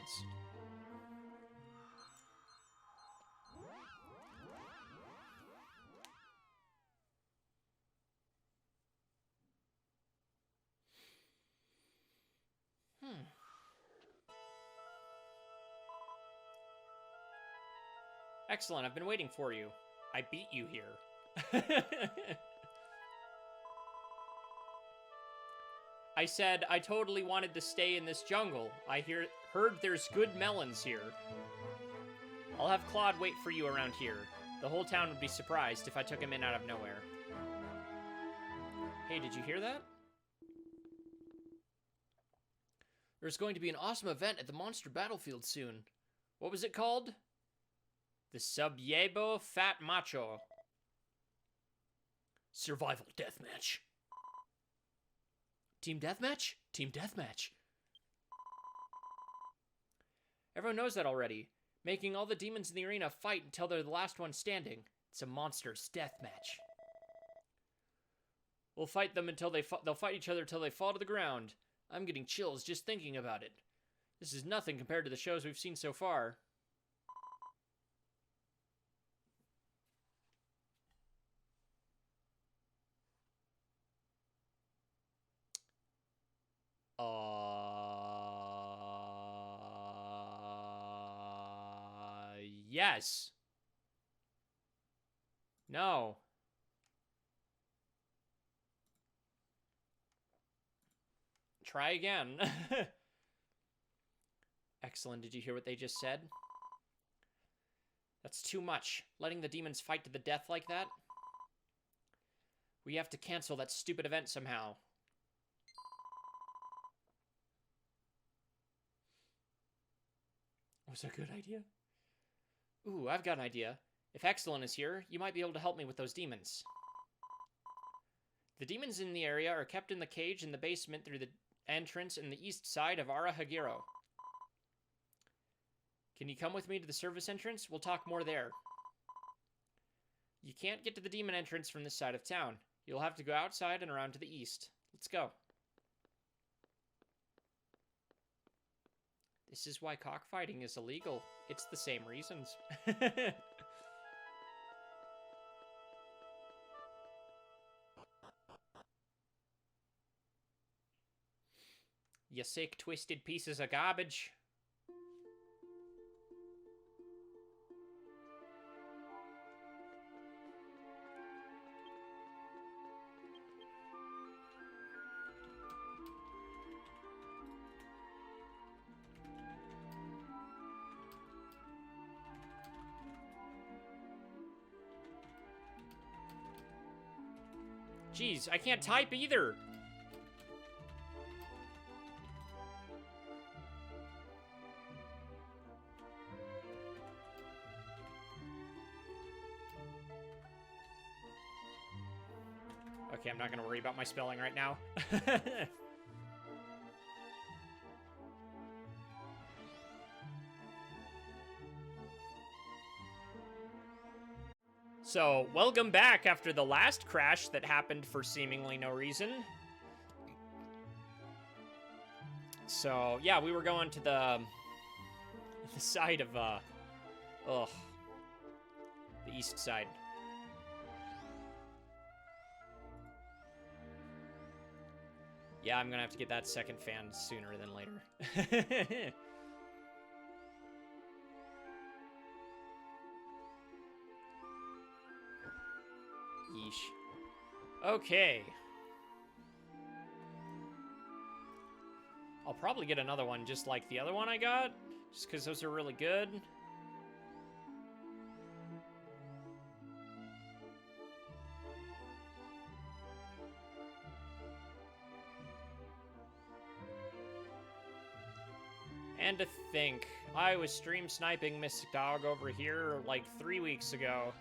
Excellent, I've been waiting for you. I beat you here. I said I totally wanted to stay in this jungle. I heard there's good melons here. I'll have Claude wait for you around here. The whole town would be surprised if I took him in out of nowhere. Hey, did you hear that? There's going to be an awesome event at the monster battlefield soon. What was it called? The Subyebo Fat Macho. Survival Deathmatch. Team Deathmatch? Team Deathmatch. Everyone knows that already. Making all the demons in the arena fight until they're the last one standing. It's a monster's deathmatch. We'll fight them until they'll fight each other until they fall to the ground. I'm getting chills just thinking about it. This is nothing compared to the shows we've seen so far. Yes. No. Try again. Excellent. Did you hear what they just said? That's too much. Letting the demons fight to the death like that? We have to cancel that stupid event somehow. Was that a good idea? Ooh, I've got an idea. If Excellent is here, you might be able to help me with those demons. The demons in the area are kept in the cage in the basement through the entrance in the east side of Arahagiro. Can you come with me to the service entrance? We'll talk more there. You can't get to the demon entrance from this side of town. You'll have to go outside and around to the east. Let's go. This is why cockfighting is illegal. It's the same reasons. You sick, twisted pieces of garbage. Jeez, I can't type either. Okay, I'm not gonna worry about my spelling right now. So, welcome back after the last crash that happened for seemingly no reason. So, yeah, we were going to the side of, the east side. Yeah, I'm gonna have to get that second fan sooner than later. Yeesh. Okay. I'll probably get another one just like the other one I got, just because those are really good. And to think, I was stream sniping Miss Dog over here like 3 weeks ago.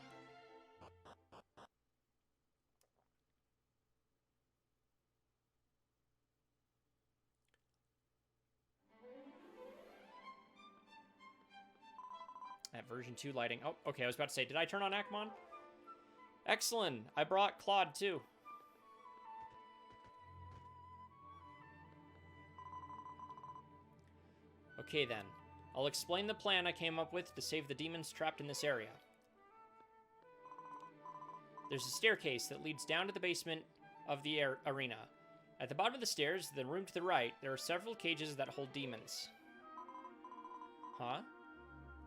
That version 2 lighting. Oh, okay, I was about to say, did I turn on Akmon? Excellent. I brought Claude too. Okay then. I'll explain the plan I came up with to save the demons trapped in this area. There's a staircase that leads down to the basement of the arena. At the bottom of the stairs, the room to the right, there are several cages that hold demons. Huh?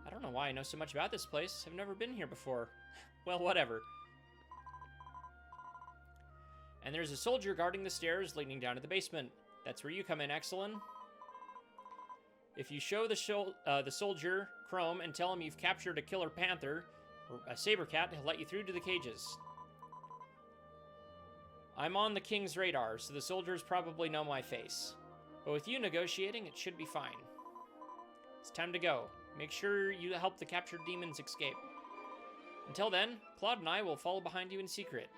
I don't know why I know so much about this place. I've never been here before. Well, whatever. And there's a soldier guarding the stairs leading down to the basement. That's where you come in, Excellent. If you show the soldier Chrome and tell him you've captured a killer panther, or a saber cat, he'll let you through to the cages. I'm on the king's radar, so the soldiers probably know my face. But with you negotiating, it should be fine. It's time to go. Make sure you help the captured demons escape. Until then, Claude and I will follow behind you in secret.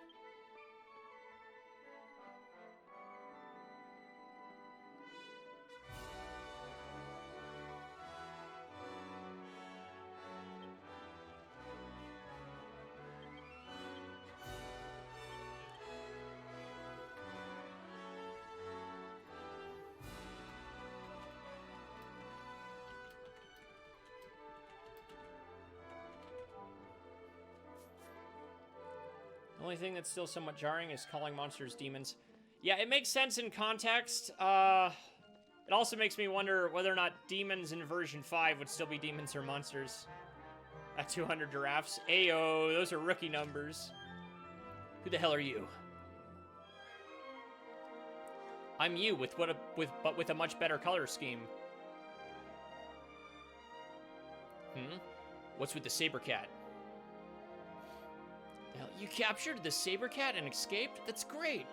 The only thing that's still somewhat jarring is calling monsters demons. Yeah, it makes sense in context. It also makes me wonder whether or not demons in version 5 would still be demons or monsters. At 200 giraffes. Ayo, those are rookie numbers. Who the hell are you? I'm you but with a much better color scheme. What's with the saber cat? Now, you captured the saber cat and escaped? That's great.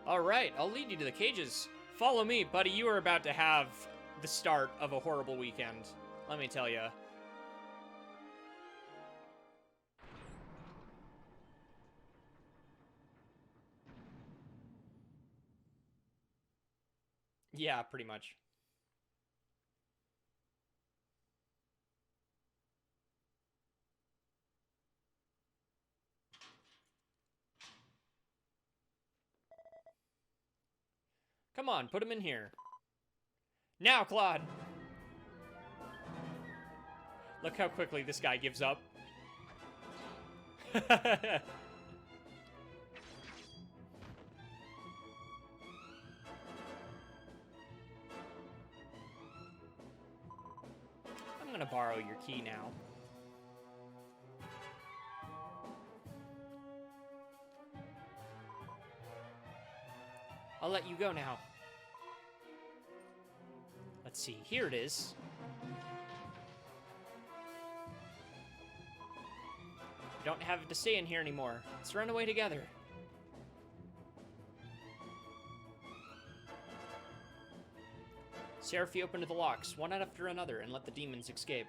All right, I'll lead you to the cages. Follow me, buddy. You are about to have the start of a horrible weekend. Let me tell you. Yeah, pretty much. Come on, put him in here. Now, Claude! Look how quickly this guy gives up. I'm gonna borrow your key now. I'll let you go now. Let's see, here it is. We don't have to stay in here anymore. Let's run away together. Seraphi opened the locks, one after another, and let the demons escape.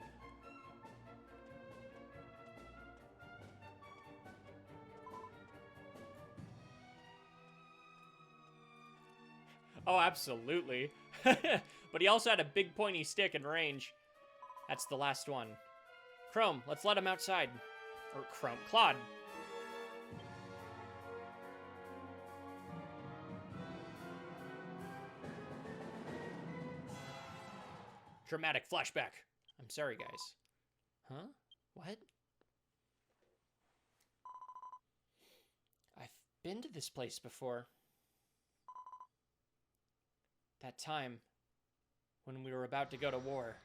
Oh, absolutely. But he also had a big pointy stick in range. That's the last one. Chrome, let's let him outside. Or Chrome, Claude. Dramatic flashback. I'm sorry, guys. Huh? What? I've been to this place before. That time when we were about to go to war.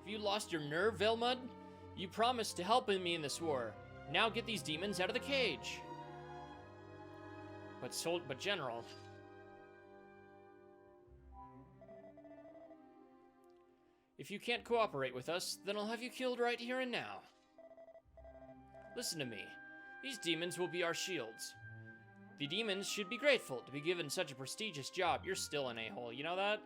Have you lost your nerve, Velmud? You promised to help me in this war. Now get these demons out of the cage. But General. If you can't cooperate with us, then I'll have you killed right here and now. Listen to me. These demons will be our shields. The demons should be grateful to be given such a prestigious job. You're still an a-hole, you know that?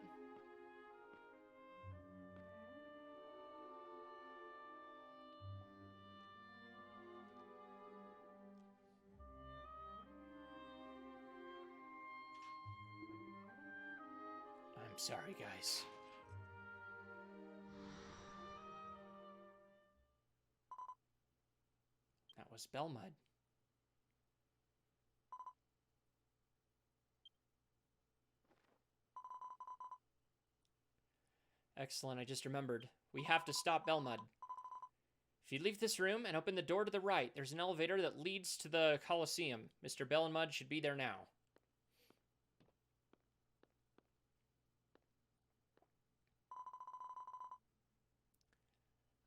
I'm sorry, guys. That was Belmud. Excellent, I just remembered. We have to stop Belmud. If you leave this room and open the door to the right, there's an elevator that leads to the Colosseum. Mr. Belmud should be there now.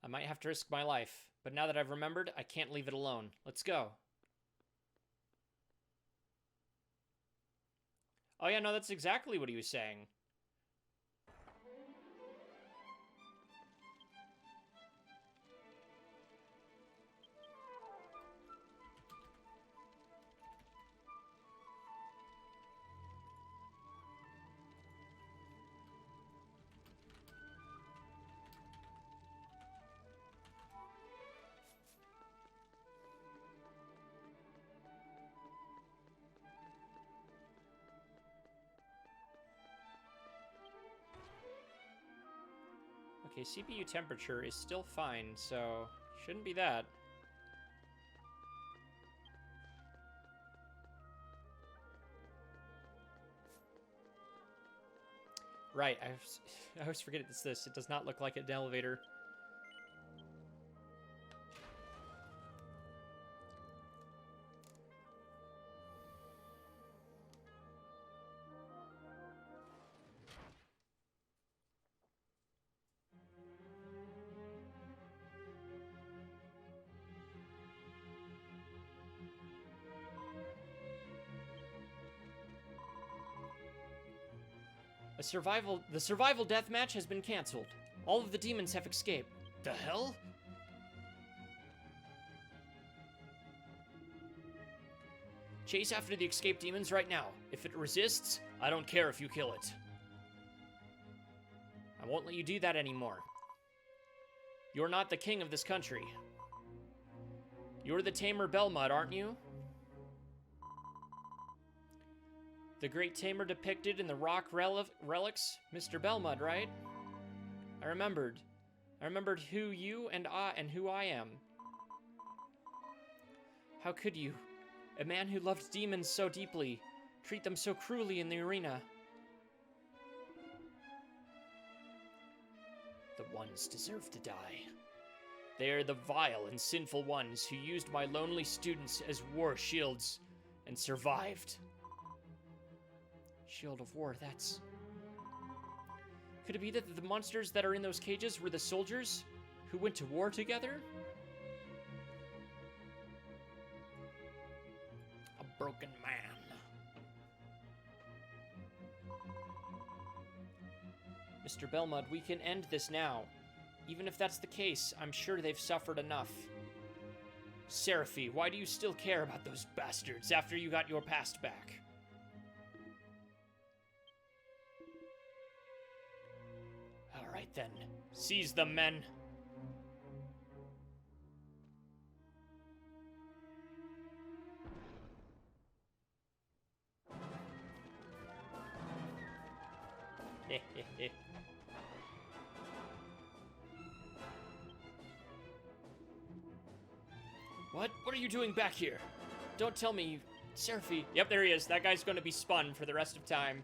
I might have to risk my life, but now that I've remembered, I can't leave it alone. Let's go. Oh yeah, no, that's exactly what he was saying. Okay, CPU temperature is still fine, so shouldn't be that. Right, I always forget it's this. It does not look like an elevator. The survival death match has been canceled. All of the demons have escaped. The hell? Chase after the escaped demons right now. If it resists, I don't care if you kill it. I won't let you do that anymore. You're not the king of this country. You're the tamer Belmud, aren't you? The great tamer depicted in the rock relics, Mr. Belmud, right? I remembered who you and who I am. How could you? A man who loved demons so deeply, treat them so cruelly in the arena. The ones deserve to die. They are the vile and sinful ones who used my lonely students as war shields and survived. Shield of War, that's... Could it be that the monsters that are in those cages were the soldiers who went to war together? A broken man. Mr. Belmud, we can end this now. Even if that's the case, I'm sure they've suffered enough. Seraphi, why do you still care about those bastards after you got your past back? Alright then, seize them, men. What? What are you doing back here? Don't tell me, Seraphi. Yep, there he is. That guy's going to be spun for the rest of time.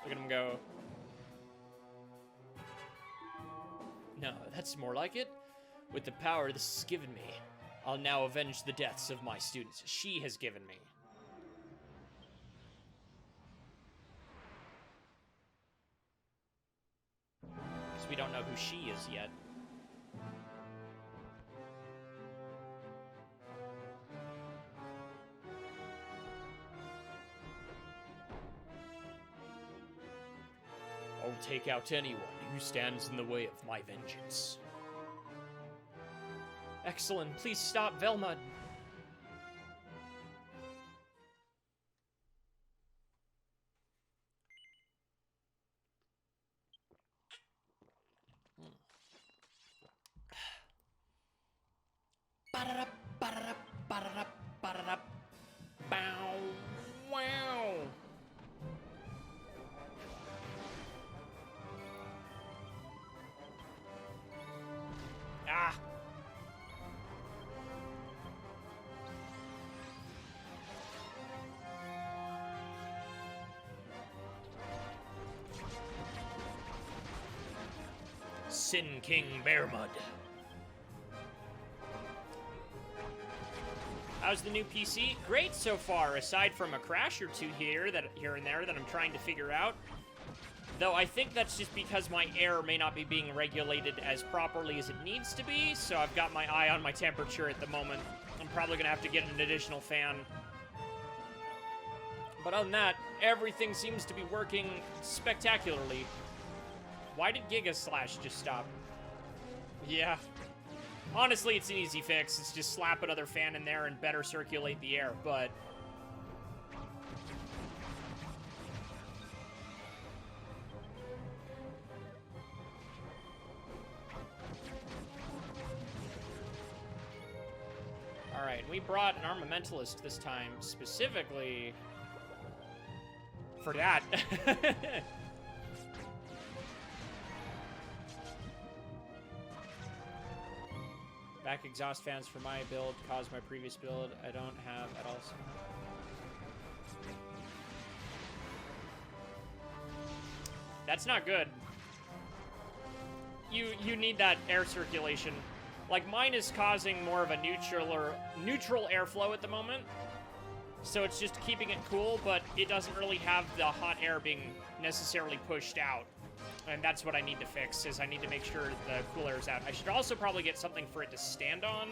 Look at him go. No, that's more like it. With the power this has given me, I'll now avenge the deaths of my students. She has given me. Because we don't know who she is yet. I'll take out anyone who stands in the way of my vengeance. Excellent, please stop, Velmud. Ba-da-da, ba-da-da, ba-da-da, ba-da-da. Bow. Wow. Ah. Sin King Bearmud. How's the new PC? Great so far, aside from a crash or two here and there that I'm trying to figure out. Though I think that's just because my air may not be being regulated as properly as it needs to be, so I've got my eye on my temperature at the moment. I'm probably gonna have to get an additional fan. But other than that, everything seems to be working spectacularly. Why did Giga Slash just stop? Yeah. Honestly, it's an easy fix. It's just slap another fan in there and better circulate the air, but... Alright, we brought an Armamentalist this time, specifically... for that. Back exhaust fans for my build caused my previous build. I don't have at all. That's not good. You need that air circulation. Like, mine is causing more of a neutral airflow at the moment. So it's just keeping it cool, but it doesn't really have the hot air being necessarily pushed out. And that's what I need to fix, is I need to make sure the cool air is out. I should also probably get something for it to stand on,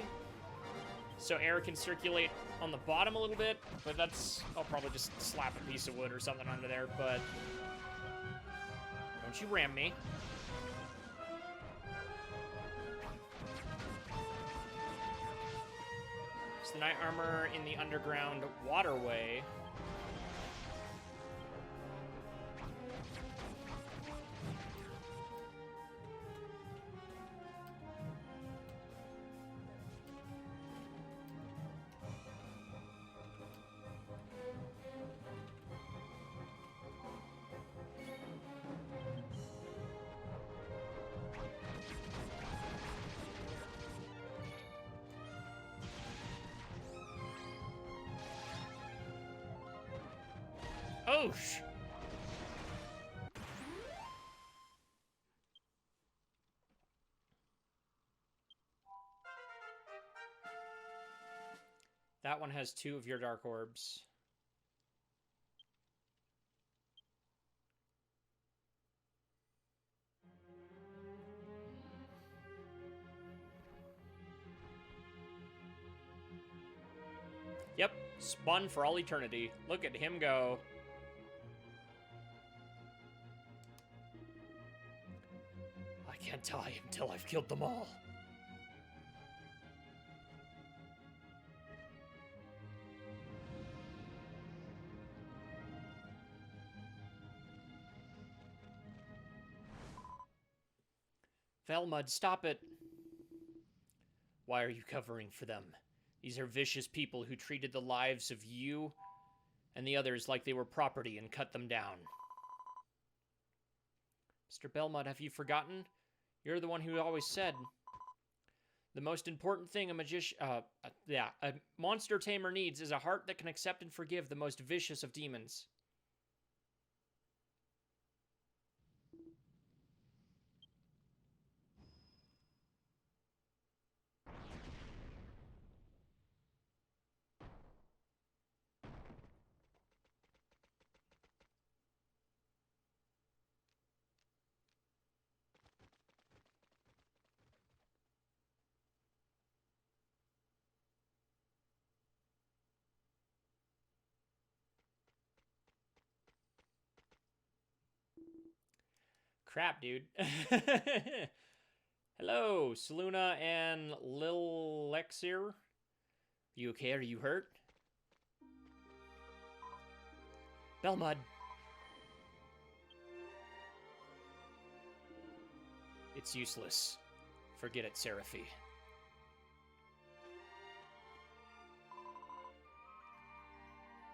so air can circulate on the bottom a little bit, but that's... I'll probably just slap a piece of wood or something under there, but... Don't you ram me. It's the knight armor in the underground waterway. Oh, that one has 2 of your dark orbs. Yep, spun for all eternity. Look at him go. I can't die until I've killed them all. Velmud, stop it. Why are you covering for them? These are vicious people who treated the lives of you and the others like they were property and cut them down. Mr. Belmont, have you forgotten? You're the one who always said the most important thing a monster tamer needs is a heart that can accept and forgive the most vicious of demons. Crap, dude. Hello, Saluna and Lil Lexir. You okay? Are you hurt? Belmud. It's useless. Forget it, Seraphi.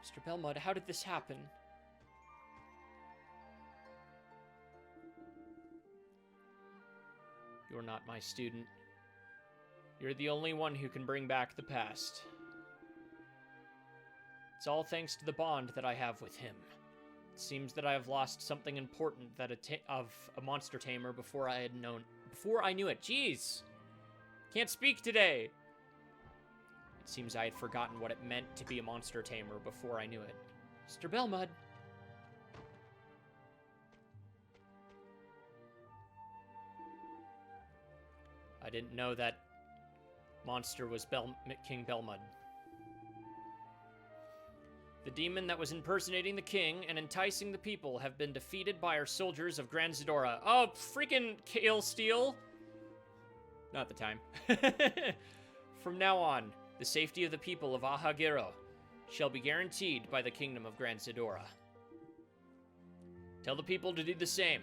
Mr. Belmud, how did this happen? You're not my student. You're the only one who can bring back the past. It's all thanks to the bond that I have with him. It seems that I have lost something important of a monster tamer before I knew it. Jeez! Can't speak today! It seems I had forgotten what it meant to be a monster tamer before I knew it. Mr. Belmud! I didn't know that monster was King Belmud. The demon that was impersonating the king and enticing the people have been defeated by our soldiers of Grand Zedora. Oh, freaking Kale Steel! Not the time. From now on, the safety of the people of Arahagiro shall be guaranteed by the kingdom of Grand Zedora. Tell the people to do the same.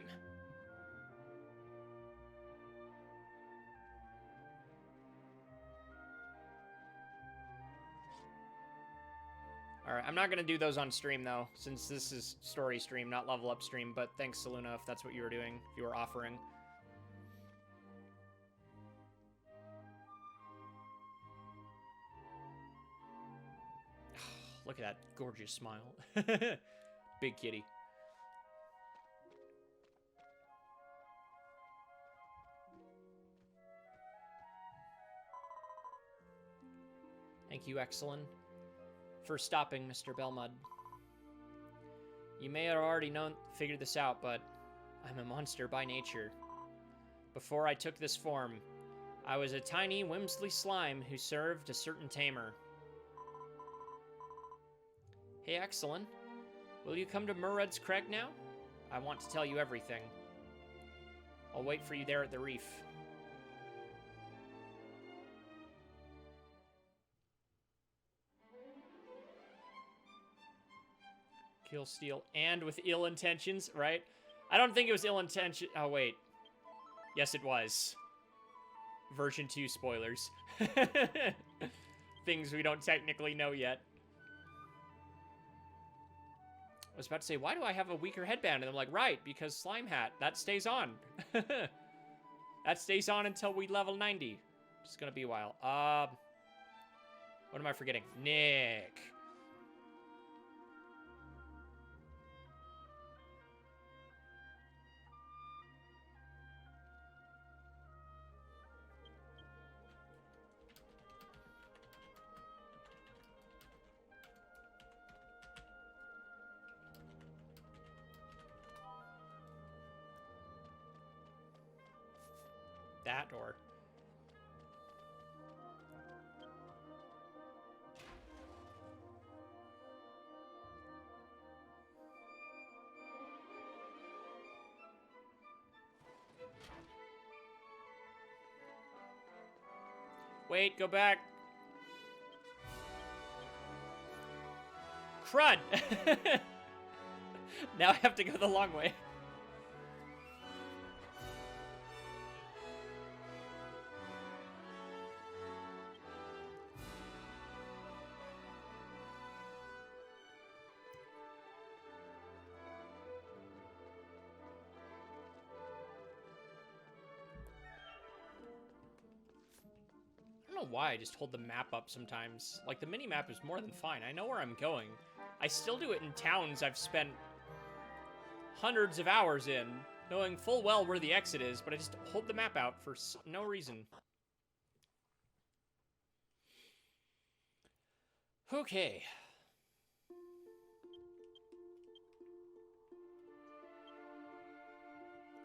Alright, I'm not going to do those on stream, though, since this is story stream, not level up stream, but thanks, Saluna, if that's what you were doing, if you were offering. Look at that gorgeous smile. Big kitty. Thank you, Excellent, for stopping Mr. Belmud. You may have already figured this out, but I'm a monster by nature. Before I took this form, I was a tiny, whimsy slime who served a certain tamer. Hey, Excellent, will you come to Murad's Crag now? I want to tell you everything. I'll wait for you there at the reef. Kill, steal, and with ill intentions, right? I don't think it was ill intention. Oh, wait. Yes, it was. Version 2 spoilers. Things we don't technically know yet. I was about to say, why do I have a weaker headband? And I'm like, right, because slime hat. That stays on. That stays on until we level 90. It's gonna be a while. What am I forgetting? Nick. That or... Wait, go back. Crud! Now I have to go the long way. I don't know why I just hold the map up sometimes. Like, the mini-map is more than fine. I know where I'm going. I still do it in towns I've spent hundreds of hours in, knowing full well where the exit is, but I just hold the map out for no reason. Okay.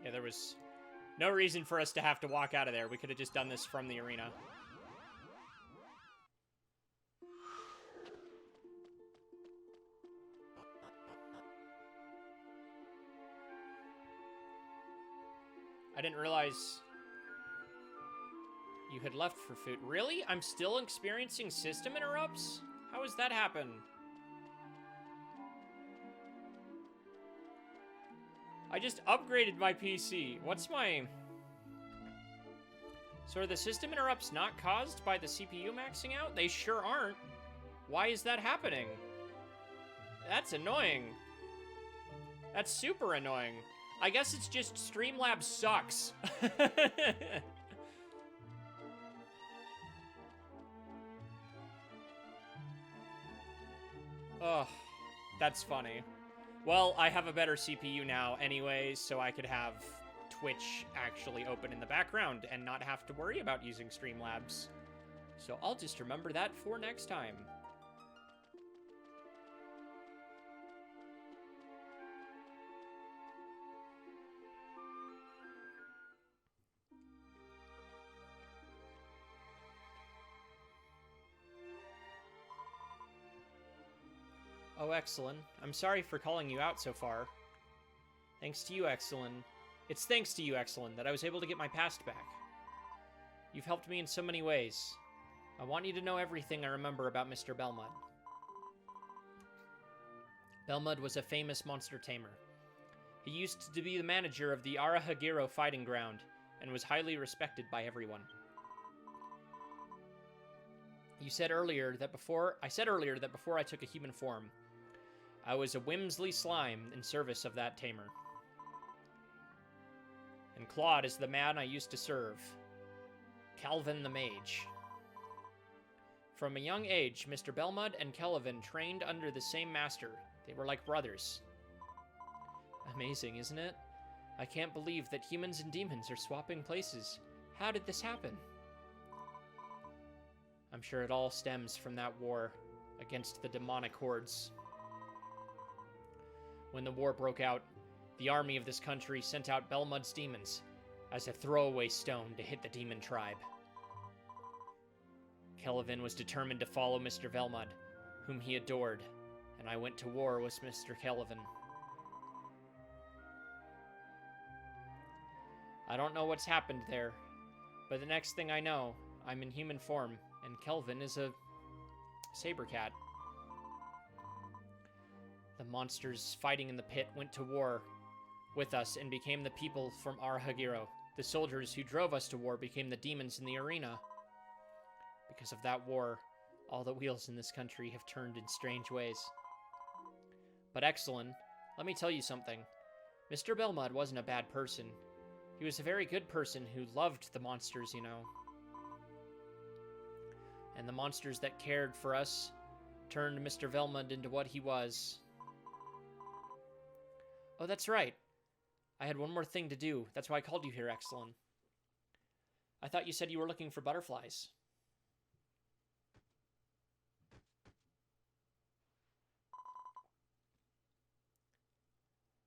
Yeah, there was no reason for us to have to walk out of there. We could have just done this from the arena. I didn't realize you had left for food. Really? I'm still experiencing system interrupts? How has that happened? I just upgraded my PC. What's my... So are the system interrupts not caused by the CPU maxing out? They sure aren't. Why is that happening? That's annoying. That's super annoying. I guess it's just Streamlabs sucks. Ugh, that's funny. Well, I have a better CPU now anyways, so I could have Twitch actually open in the background and not have to worry about using Streamlabs. So I'll just remember that for next time. Oh, Excellent. I'm sorry for calling you out so far. Thanks to you, Excellent. It's thanks to you, Excellent, that I was able to get my past back. You've helped me in so many ways. I want you to know everything I remember about Mr. Belmud. Belmud was a famous monster tamer. He used to be the manager of the Arahagiro fighting ground, and was highly respected by everyone. I said earlier that before I took a human form, I was a whimsly slime in service of that tamer. And Claude is the man I used to serve. Calvin the Mage. From a young age, Mr. Belmud and Kelvin trained under the same master. They were like brothers. Amazing, isn't it? I can't believe that humans and demons are swapping places. How did this happen? I'm sure it all stems from that war against the demonic hordes. When the war broke out, the army of this country sent out Belmud's demons as a throwaway stone to hit the demon tribe. Kelvin was determined to follow Mr. Belmud, whom he adored, and I went to war with Mr. Kelvin. I don't know what's happened there, but the next thing I know, I'm in human form, and Kelvin is a saber cat. The monsters fighting in the pit went to war with us and became the people from Arahagiro. The soldiers who drove us to war became the demons in the arena. Because of that war, all the wheels in this country have turned in strange ways. But Exelon, let me tell you something. Mr. Belmud wasn't a bad person. He was a very good person who loved the monsters, you know. And the monsters that cared for us turned Mr. Belmud into what he was. Oh, that's right. I had one more thing to do. That's why I called you here, Exelon. I thought you said you were looking for butterflies.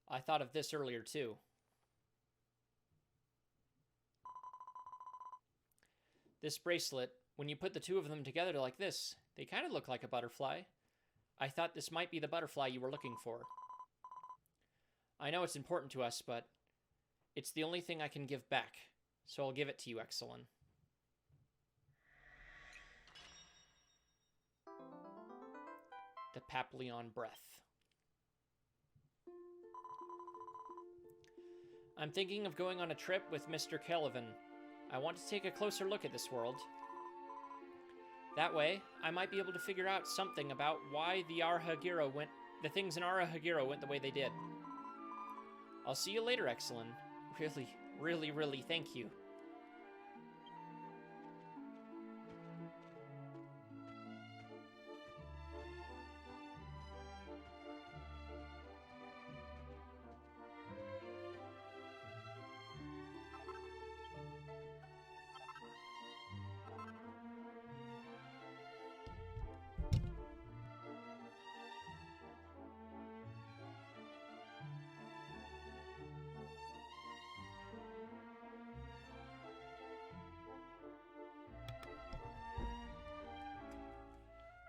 I thought of this earlier, too. This bracelet, when you put the two of them together like this, they kind of look like a butterfly. I thought this might be the butterfly you were looking for. I know it's important to us, but it's the only thing I can give back, so I'll give it to you, Exelon. The Papillon Breath. I'm thinking of going on a trip with Mr. Kelvin. I want to take a closer look at this world. That way, I might be able to figure out something about why the things in Arahagiro went the way they did. I'll see you later, Exelon. Really, thank you.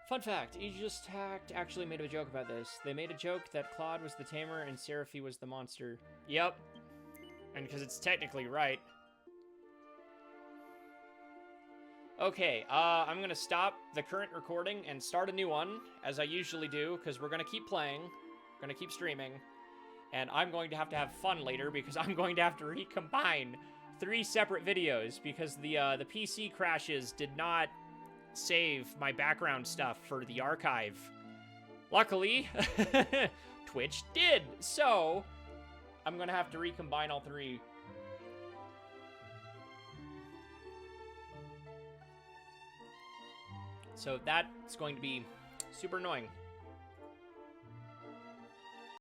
Fun fact, Aegis Tact actually made a joke about this. They made a joke that Claude was the tamer and Seraphy was the monster. Yep. And because it's technically right. Okay, I'm going to stop the current recording and start a new one, as I usually do, because we're going to keep playing. We're going to keep streaming. And I'm going to have fun later, because I'm going to have to recombine 3 separate videos, because the PC crashes did not save my background stuff for the archive. Luckily, Twitch did, so I'm gonna have to recombine all 3. So that's going to be super annoying.